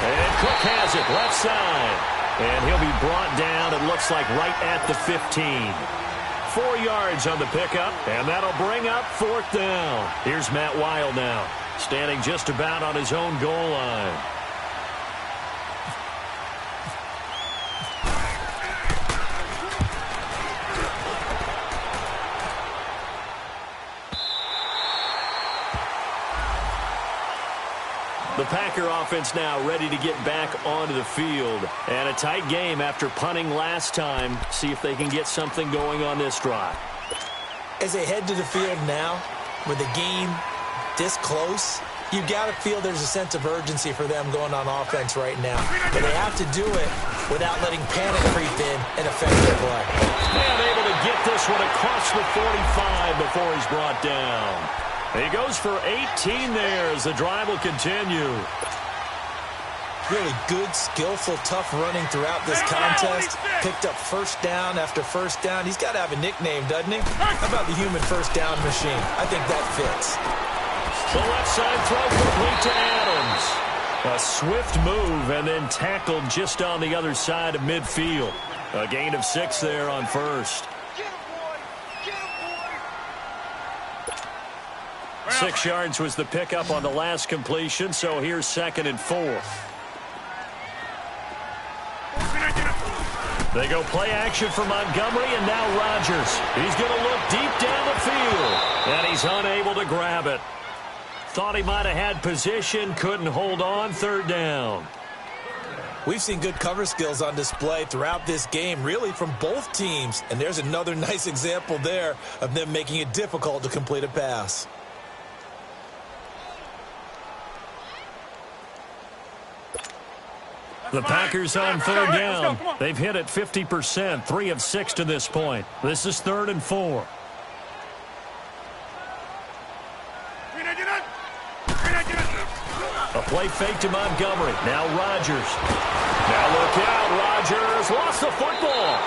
And Cook has it, left side. And he'll be brought down, it looks like, right at the 15. 4 yards on the pickup, and that'll bring up 4th down. Here's Matt Wild now, standing just about on his own goal line. The Packer offense now ready to get back onto the field. And a tight game after punting last time. See if they can get something going on this drive. As they head to the field now, with the game this close, you've got to feel there's a sense of urgency for them going on offense right now. But they have to do it without letting panic creep in and affect their play. And able to get this one across the 45 before he's brought down. He goes for 18 there as the drive will continue. Really good, skillful, tough running throughout this contest. Picked up first down after first down. He's got to have a nickname, doesn't he? How about the human first down machine? I think that fits. The left side throw complete to Adams. A swift move and then tackled just on the other side of midfield. A gain of 6 there on first. 6 yards was the pickup on the last completion, so here's 2nd and 4. They go play action for Montgomery, and now Rodgers. He's going to look deep down the field, and he's unable to grab it. Thought he might have had position, couldn't hold on, 3rd down. We've seen good cover skills on display throughout this game, really from both teams, and there's another nice example there of them making it difficult to complete a pass. The Packers on 3rd down. They've hit it 50%, 3 of 6 to this point. This is 3rd and 4. A play fake to Montgomery. Now Rodgers. Now look out. Rodgers lost the football.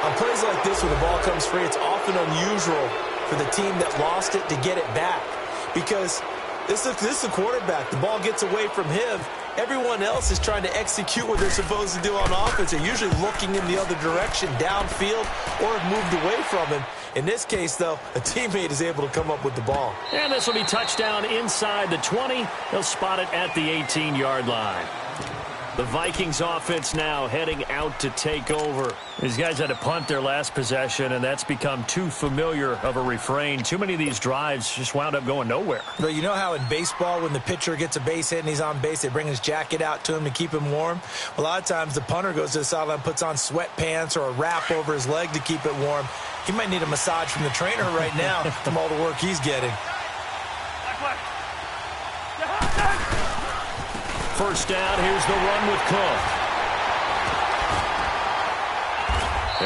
On plays like this where the ball comes free, it's often unusual for the team that lost it to get it back. Because this is the quarterback. The ball gets away from him. Everyone else is trying to execute what they're supposed to do on offense. They're usually looking in the other direction, downfield, or have moved away from him. In this case, though, a teammate is able to come up with the ball. And this will be touchdown inside the 20. They'll spot it at the 18-yard line. The Vikings offense now heading out to take over. These guys had to punt their last possession, and that's become too familiar of a refrain. Too many of these drives just wound up going nowhere. But you know how in baseball, when the pitcher gets a base hit and he's on base, they bring his jacket out to him to keep him warm? A lot of times the punter goes to the sideline, puts on sweatpants or a wrap over his leg to keep it warm. He might need a massage from the trainer right now from all the work he's getting. First down, here's the run with Cook.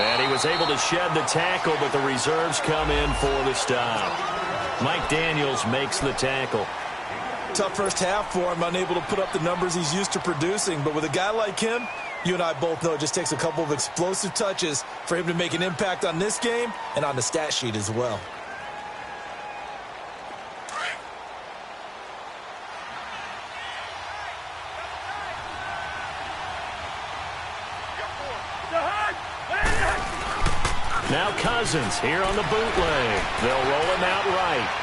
And he was able to shed the tackle, but the reserves come in for the stop. Mike Daniels makes the tackle. Tough first half for him, unable to put up the numbers he's used to producing. But with a guy like him, you and I both know it just takes a couple of explosive touches for him to make an impact on this game and on the stat sheet as well. Now Cousins here on the bootleg. They'll roll him out right.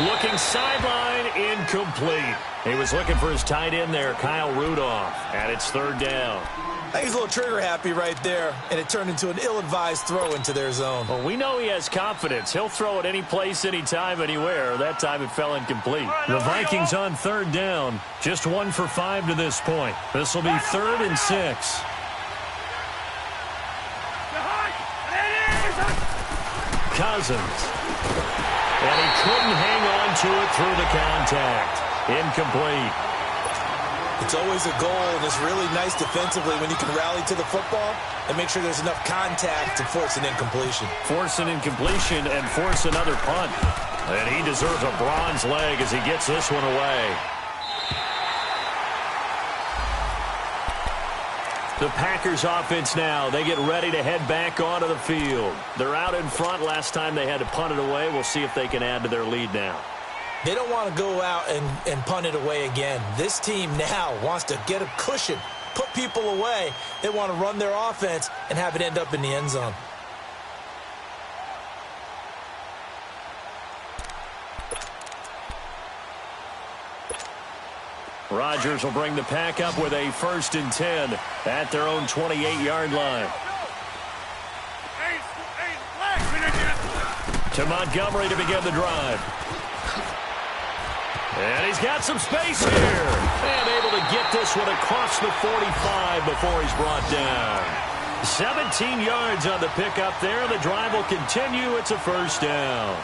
Looking sideline, incomplete. He was looking for his tight end there, Kyle Rudolph, and it's third down. I think he's a little trigger happy right there, and it turned into an ill-advised throw into their zone. Well, we know he has confidence. He'll throw it any place, anytime, anywhere. That time it fell incomplete. The Vikings on third down, just 1 for 5 to this point. This will be 3rd and 6. Cousins. And he couldn't hang on to it through the contact. Incomplete. It's always a goal, and it's really nice defensively when you can rally to the football and make sure there's enough contact to force an incompletion. Force an incompletion and force another punt. And he deserves a bronze leg as he gets this one away. The Packers offense now, they get ready to head back onto the field. They're out in front. Last time they had to punt it away. We'll see if they can add to their lead now. They don't want to go out and punt it away again. This team now wants to get a cushion, put people away. They want to run their offense and have it end up in the end zone. Rodgers will bring the pack up with a 1st and 10 at their own 28-yard line. To Montgomery to begin the drive. And he's got some space here. And able to get this one across the 45 before he's brought down. 17 yards on the pickup there. The drive will continue. It's a 1st down.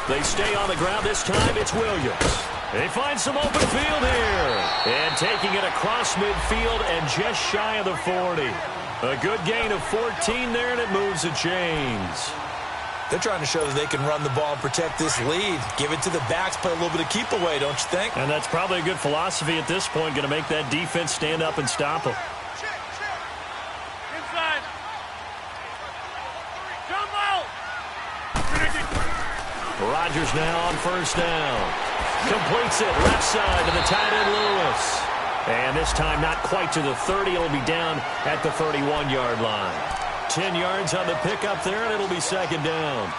They stay on the ground. This time it's Williams. They find some open field here. And taking it across midfield and just shy of the 40. A good gain of 14 there, and it moves the chains. They're trying to show that they can run the ball and protect this lead. Give it to the backs, play a little bit of keep away, don't you think? And that's probably a good philosophy at this point, going to make that defense stand up and stop them. Rodgers now on 1st down. Completes it left side to the tight end Lewis. And this time not quite to the 30. It'll be down at the 31-yard line. 10 yards on the pickup there, and it'll be 2nd down.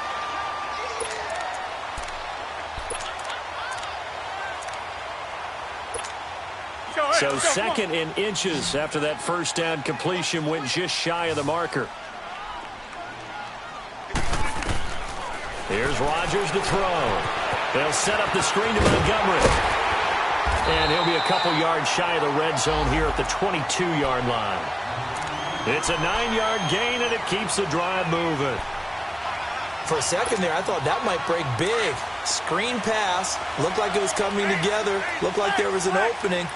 So 2nd and inches after that 1st down completion went just shy of the marker. Here's Rodgers to throw. They'll set up the screen to Montgomery. And he'll be a couple yards shy of the red zone here at the 22-yard line. It's a 9-yard gain, and it keeps the drive moving. For a second there, I thought that might break big. Screen pass. Looked like it was coming together. Looked like there was an opening.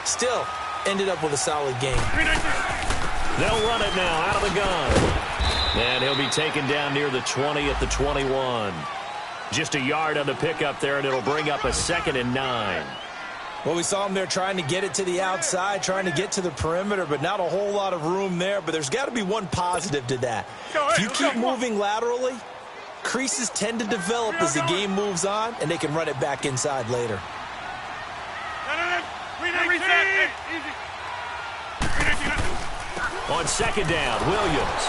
Still, ended up with a solid game. They'll run it now out of the gun. And he'll be taken down near the 20 at the 21. Just a yard on the pickup there, and it'll bring up a 2nd and 9. Well, we saw him there trying to get it to the outside, trying to get to the perimeter, but not a whole lot of room there. But there's got to be one positive to that. If you keep moving laterally, creases tend to develop as the game moves on, and they can run it back inside later. On 2nd down, Williams.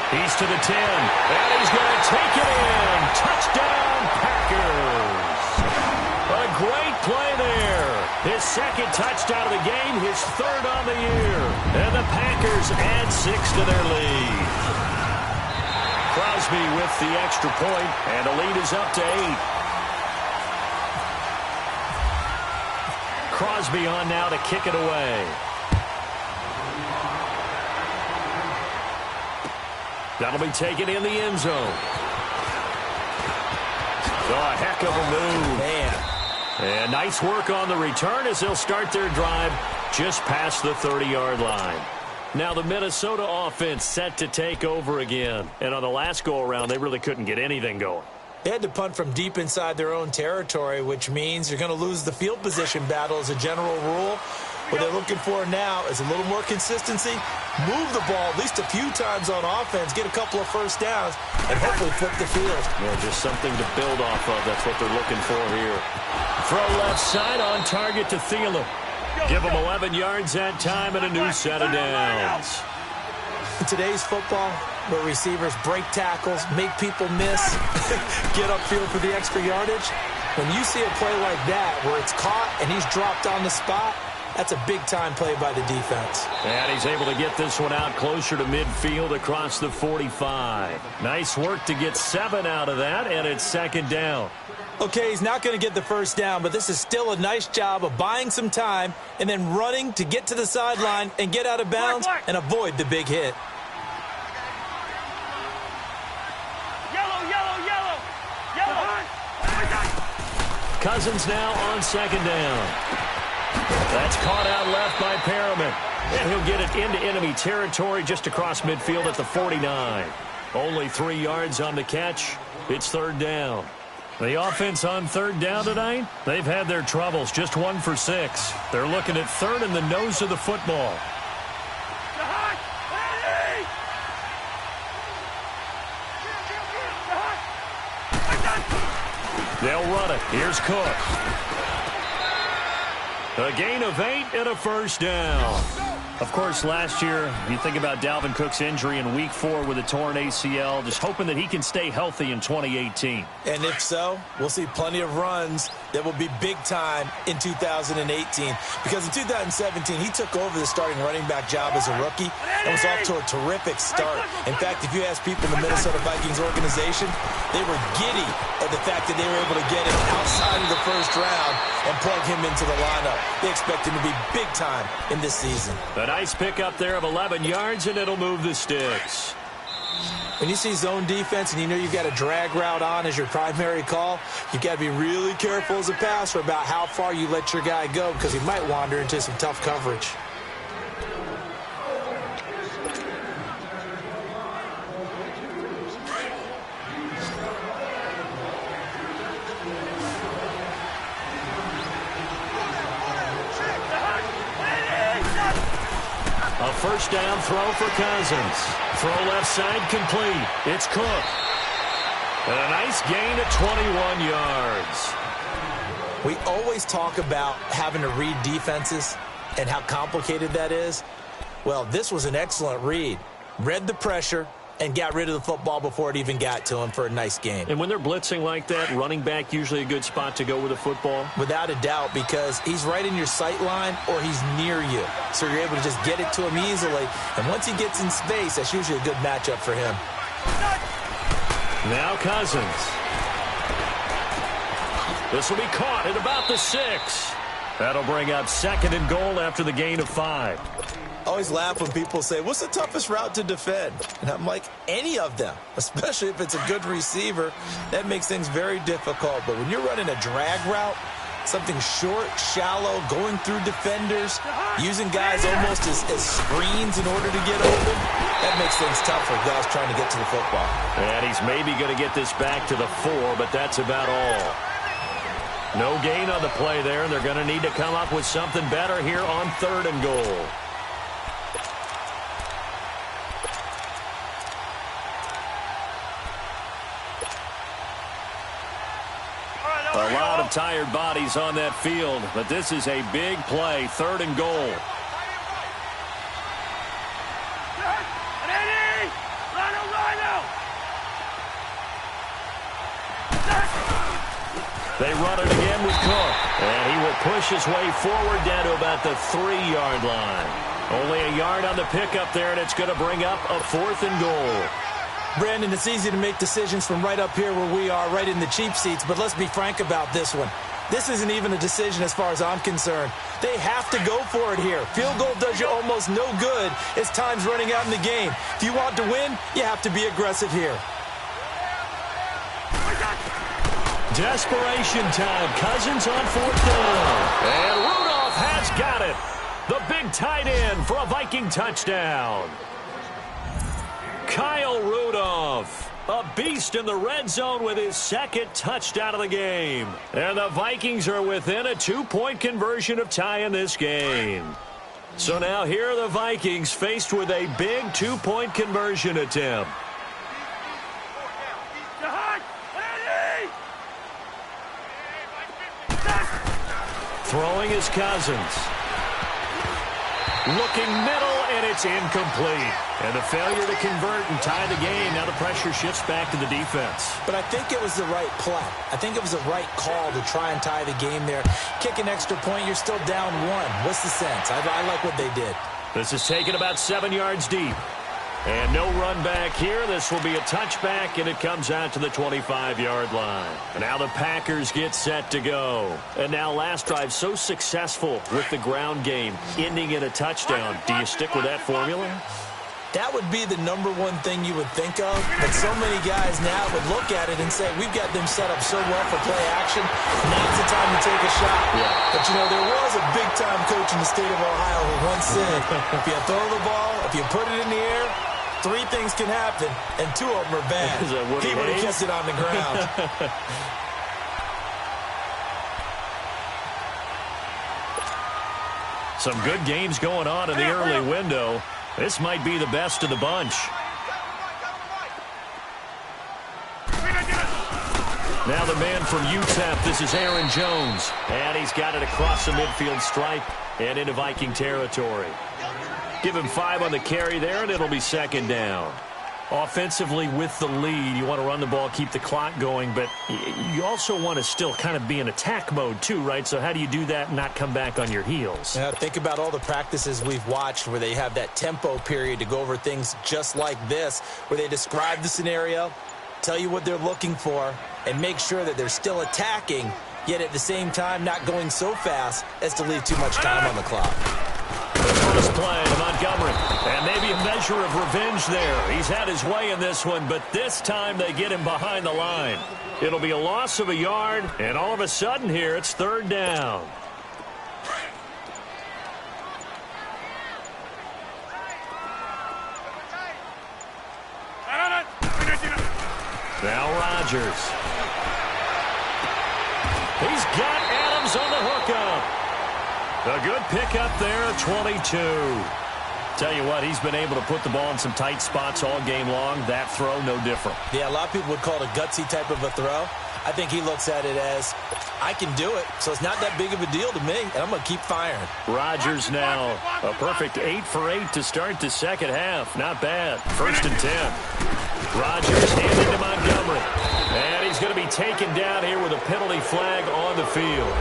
He's to the 10, and he's going to take it in. Touchdown, Packers. A great play there. His 2nd touchdown of the game, his 3rd on the year. And the Packers add 6 to their lead. Crosby with the extra point, and the lead is up to 8. Crosby on now to kick it away. That'll be taken in the end zone. Oh, a heck of a move. Man. And nice work on the return as they'll start their drive just past the 30-yard line. Now the Minnesota offense set to take over again. And on the last go-around, they really couldn't get anything going. They had to punt from deep inside their own territory, which means you're going to lose the field position battle as a general rule. What they're looking for now is a little more consistency, move the ball at least a few times on offense, get a couple of first downs, and hopefully flip the field. Yeah, just something to build off of. That's what they're looking for here. Throw left side on target to Thielen. Give him 11 yards that time and a new set of downs. In today's football, where receivers break tackles, make people miss, get upfield for the extra yardage, when you see a play like that where it's caught and he's dropped on the spot, that's a big-time play by the defense. And he's able to get this one out closer to midfield across the 45. Nice work to get 7 out of that, and it's second down. Okay, he's not going to get the first down, but this is still a nice job of buying some time and then running to get to the sideline and get out of bounds and avoid the big hit. Cousins now on second down. That's caught out left by Perriman. And he'll get it into enemy territory just across midfield at the 49. Only 3 yards on the catch. It's third down. The offense on third down tonight, they've had their troubles. Just 1 for 6. They're looking at third in the nose of the football. They'll run it. Here's Cook. A gain of 8 and a first down. Of course, last year, you think about Dalvin Cook's injury in Week 4 with a torn ACL, just hoping that he can stay healthy in 2018. And if so, we'll see plenty of runs that will be big time in 2018. Because in 2017, he took over the starting running back job as a rookie and was off to a terrific start. In fact, if you ask people in the Minnesota Vikings organization, they were giddy at the fact that they were able to get him outside of the first round and plug him into the lineup. They expect him to be big time in this season. A nice pickup there of 11 yards, and it'll move the sticks. When you see zone defense and you know you've got a drag route on as your primary call, you've got to be really careful as a passer about how far you let your guy go because he might wander into some tough coverage. A first down throw for Cousins. Throw left side complete. It's Cook. And a nice gain of 21 yards. We always talk about having to read defenses and how complicated that is. Well, this was an excellent read. Read the pressure and got rid of the football before it even got to him for a nice game. And when they're blitzing like that, running back usually a good spot to go with the football? Without a doubt, because he's right in your sight line or he's near you. So you're able to just get it to him easily. And once he gets in space, that's usually a good matchup for him. Now Cousins. This will be caught at about the 6. That'll bring up second and goal after the gain of 5. I always laugh when people say, what's the toughest route to defend? And I'm like, any of them, especially if it's a good receiver. That makes things very difficult. But when you're running a drag route, something short, shallow, going through defenders, using guys almost as screens in order to get open, that makes things tough for guys trying to get to the football. And he's maybe going to get this back to the 4, but that's about all. No gain on the play there, and they're going to need to come up with something better here on third and goal. A lot of tired bodies on that field, but this is a big play, third and goal. They run it again with Cook, and he will push his way forward down to about the 3-yard line. Only a yard on the pickup there, and it's going to bring up a 4th and goal. Brandon, it's easy to make decisions from right up here where we are, right in the cheap seats, but let's be frank about this one. This isn't even a decision as far as I'm concerned. They have to go for it here. Field goal does you almost no good as time's running out in the game. If you want to win, you have to be aggressive here. Desperation time. Cousins on 4th down. And Rudolph has got it. The big tight end for a Viking touchdown. Kyle Rudolph, a beast in the red zone with his 2nd touchdown of the game. And the Vikings are within a 2-point conversion of tying this game. So now here are the Vikings faced with a big 2-point conversion attempt. Throwing is Cousins. Looking middle, and it's incomplete. And the failure to convert and tie the game. Now the pressure shifts back to the defense. But I think it was the right play. I think it was the right call to try and tie the game there. Kick an extra point, you're still down 1. What's the sense? I like what they did. This is taken about 7 yards deep. And no run back here. This will be a touchback, and it comes out to the 25-yard line. And now the Packers get set to go. And now last drive so successful with the ground game, ending in a touchdown. Do you stick with that formula? That would be the number one thing you would think of, but so many guys now would look at it and say, we've got them set up so well for play action, now's the time to take a shot. Yeah. But, you know, there was a big-time coach in the state of Ohio who once said, if you throw the ball, if you put it in the air, 3 things can happen, and 2 of them are bad. He would have kept it on the ground. Some good games going on in the early window. This might be the best of the bunch. Now the man from UTEP, this is Aaron Jones. And he's got it across the midfield stripe and into Viking territory. Give him 5 on the carry there, and it'll be 2nd down. Offensively with the lead, you want to run the ball, keep the clock going, but you also want to still kind of be in attack mode too, right? So how do you do that and not come back on your heels? Yeah, think about all the practices we've watched where they have that tempo period to go over things just like this, where they describe the scenario, tell you what they're looking for, and make sure that they're still attacking, yet at the same time not going so fast as to leave too much time on the clock. The first play to Montgomery, and maybe a measure of revenge there. He's had his way in this one, but this time they get him behind the line. It'll be a loss of a yard, and all of a sudden here it's 3rd down. Now Rodgers. He's got Adams on the hookup. A good pickup there at 22. Tell you what, he's been able to put the ball in some tight spots all game long. That throw, no different. Yeah, a lot of people would call it a gutsy type of a throw. I think he looks at it as, I can do it, so it's not that big of a deal to me, and I'm going to keep firing. Rodgers now, a perfect 8 for 8 to start the second half. Not bad. 1st and 10. Rodgers handed to Montgomery. And he's going to be taken down here with a penalty flag on the field.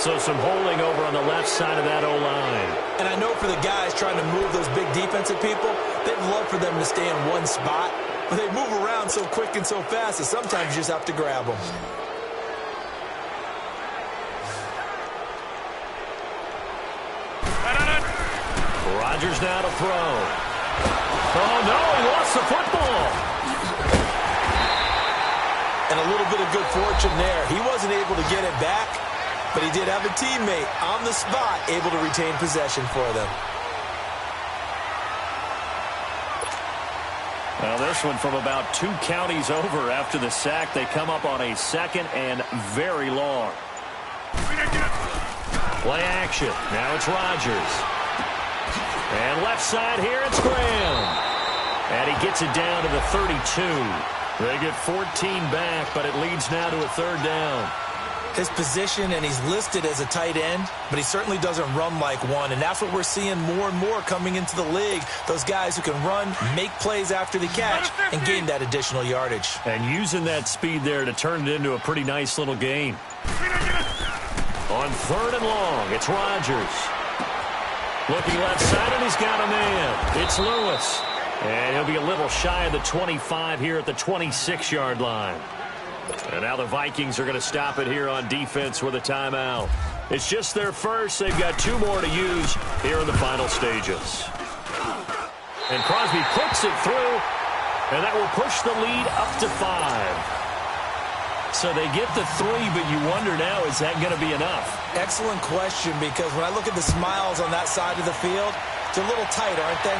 So some holding over on the left side of that O-line. And I know for the guys trying to move those big defensive people, they'd love for them to stay in one spot. But they move around so quick and so fast that sometimes you just have to grab them. Rodgers now to throw. Oh, no, he lost the football. And a little bit of good fortune there. He wasn't able to get it back, but he did have a teammate on the spot able to retain possession for them. Well, this one from about 2 counties over after the sack. They come up on a 2nd and very long. Play action. Now it's Rodgers. And left side here, it's Graham. And he gets it down to the 32. They get 14 back, but it leads now to a 3rd down. His position, and he's listed as a tight end, but he certainly doesn't run like one, and that's what we're seeing more and more coming into the league. Those guys who can run, make plays after the catch, and gain that additional yardage. And using that speed there to turn it into a pretty nice little gain. On 3rd and long, it's Rodgers. Looking left side, and he's got a man. It's Lewis. And he'll be a little shy of the 25 here at the 26-yard line. And now the Vikings are going to stop it here on defense with a timeout. It's just their first. They've got 2 more to use here in the final stages. And Crosby puts it through, and that will push the lead up to 5. So they get the 3, but you wonder now, is that going to be enough? Excellent question, because when I look at the smiles on that side of the field, they're a little tight, aren't they?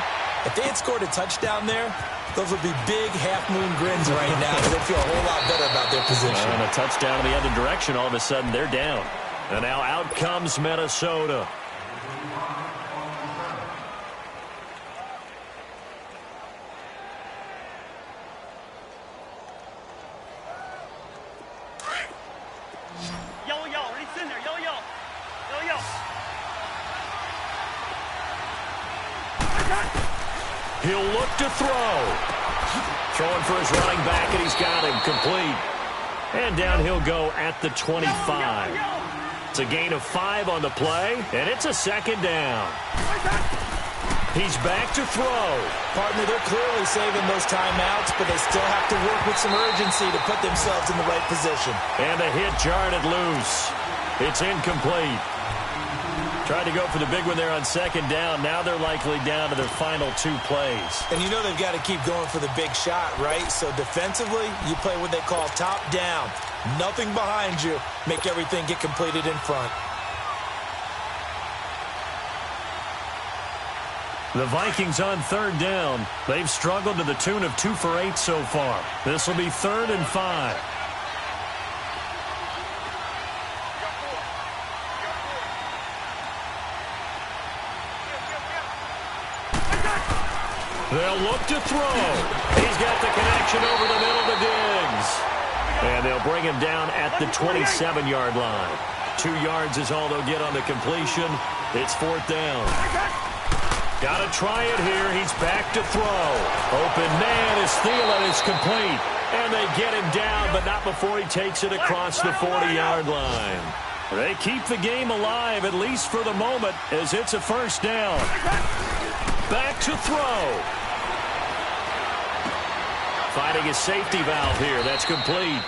If they had scored a touchdown there, those would be big half-moon grins right now. They'd feel a whole lot better about their position. And a touchdown in the other direction, all of a sudden they're down. And now out comes Minnesota. He'll look to throw. Throwing for his running back, and he's got him complete. And down he'll go at the 25. It's a gain of 5 on the play, and it's a second down. He's back to throw. Partner, they're clearly saving those timeouts, but they still have to work with some urgency to put themselves in the right position. And the hit jarred it loose. It's incomplete. Tried to go for the big one there on second down. Now they're likely down to their final 2 plays. And you know they've got to keep going for the big shot, right? So defensively, you play what they call top down. Nothing behind you. Make everything get completed in front. The Vikings on third down. They've struggled to the tune of 2 for 8 so far. This will be 3rd and 5. They'll look to throw. He's got the connection over the middle to Diggs. And they'll bring him down at the 27-yard line. 2 yards is all they'll get on the completion. It's 4th down. Got to try it here. He's back to throw. Open man is Thielen. It's complete. And they get him down, but not before he takes it across the 40-yard line. They keep the game alive, at least for the moment, as it's a 1st down. Back to throw. Finding a safety valve here. That's complete.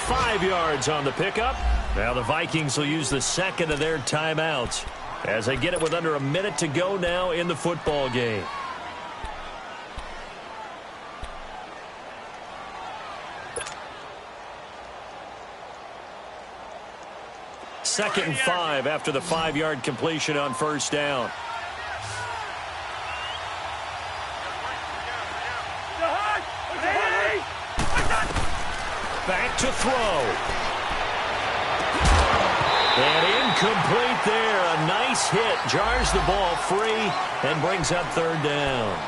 5 yards on the pickup. Now the Vikings will use the 2nd of their timeouts as they get it with under a minute to go now in the football game. Second and 5 after the 5-yard completion on 1st down. Back to throw. And incomplete there. A nice hit. Jars the ball free and brings up 3rd down.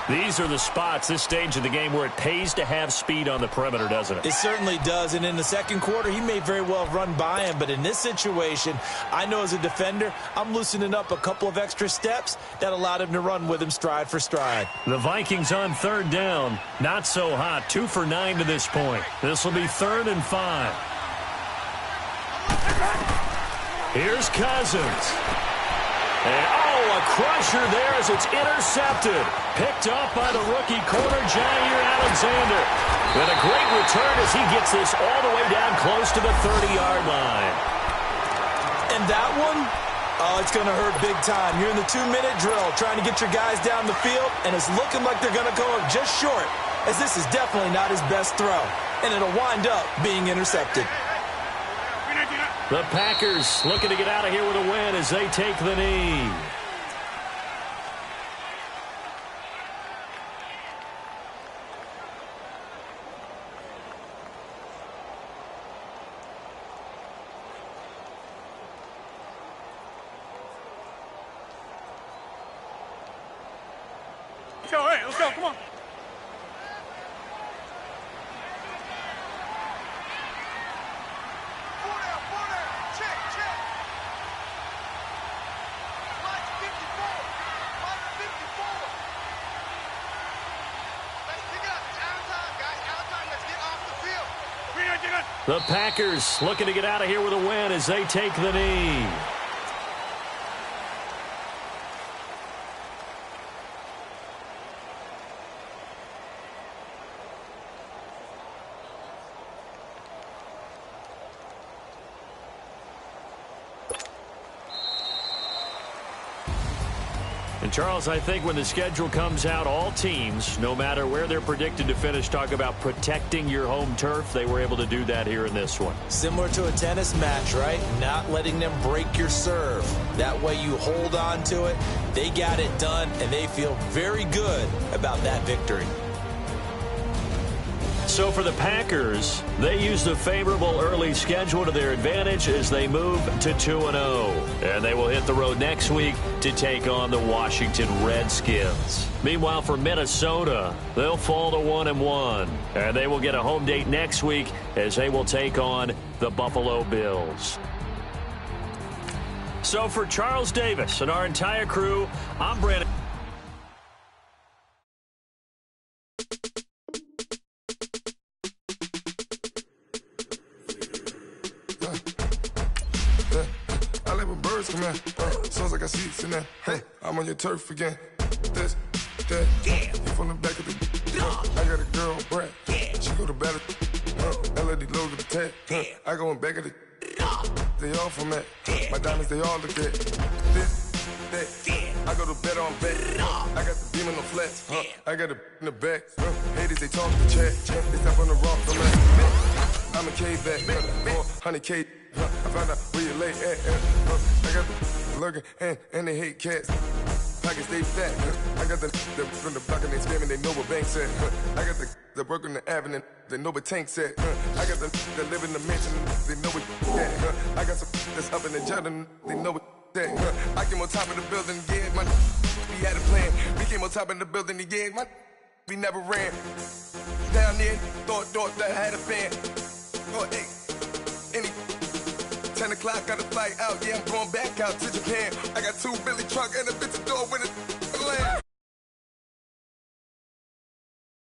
These are the spots, this stage of the game, where it pays to have speed on the perimeter, doesn't it? It certainly does. And in the second quarter, he may very well run by him. But in this situation, I know as a defender, I'm loosening up a couple of extra steps that allowed him to run with him stride for stride. The Vikings on 3rd down. Not so hot. 2 for 9 to this point. This will be 3rd and 5. Here's Cousins. And, a crusher there as it's intercepted. Picked off by the rookie corner, Jair Alexander. And a great return as he gets this all the way down close to the 30-yard line. And that one, it's going to hurt big time. You're in the 2-minute drill trying to get your guys down the field, and it's looking like they're going to go up just short, as this is definitely not his best throw. And it'll wind up being intercepted. The Packers looking to get out of here with a win as they take the knee. All right, let's go, come on. The Packers looking to get out of here with a win as they take the knee. And Charles, I think when the schedule comes out, all teams, no matter where they're predicted to finish, talk about protecting your home turf. They were able to do that here in this one. Similar to a tennis match, right? Not letting them break your serve. That way you hold on to it. They got it done, and they feel very good about that victory. So for the Packers, they use the favorable early schedule to their advantage as they move to 2-0. And they will hit the road next week to take on the Washington Redskins. Meanwhile, for Minnesota, they'll fall to 1-1. And they will get a home date next week as they will take on the Buffalo Bills. So for Charles Davis and our entire crew, I'm Brandon. Come here, sounds like I see it in there. Hey, I'm on your turf again. This, that, yeah. You from the back of the. I got a girl, Brad. Yeah. She go to battle. LED logo the tag. Yeah. I go in back of the. They all from that. Yeah. My diamonds, they all look at. This, that. Yeah. I go to bet on bet. I got the beam on the flats. I got it in the back. Haters, they talk to chat. They step on the rock. I'm a K-back. 400K. I found out where you lay at. I got the lurking and they hate cats. Pockets stay fat. I got the from the block and they scamming, they know what banks at. I got the work on the avenue, they know what tanks at. I got the live in the mansion, they know what that. I got some that's up in the jungle, they know what that. I came on top of the building, yeah, my we had a plan. We came on top of the building, yeah, my we never ran. Down there, thought that I had a fan. Oh, hey, any 10 o'clock, got a flight out, yeah, I'm going back out to Japan. I got 2 Billy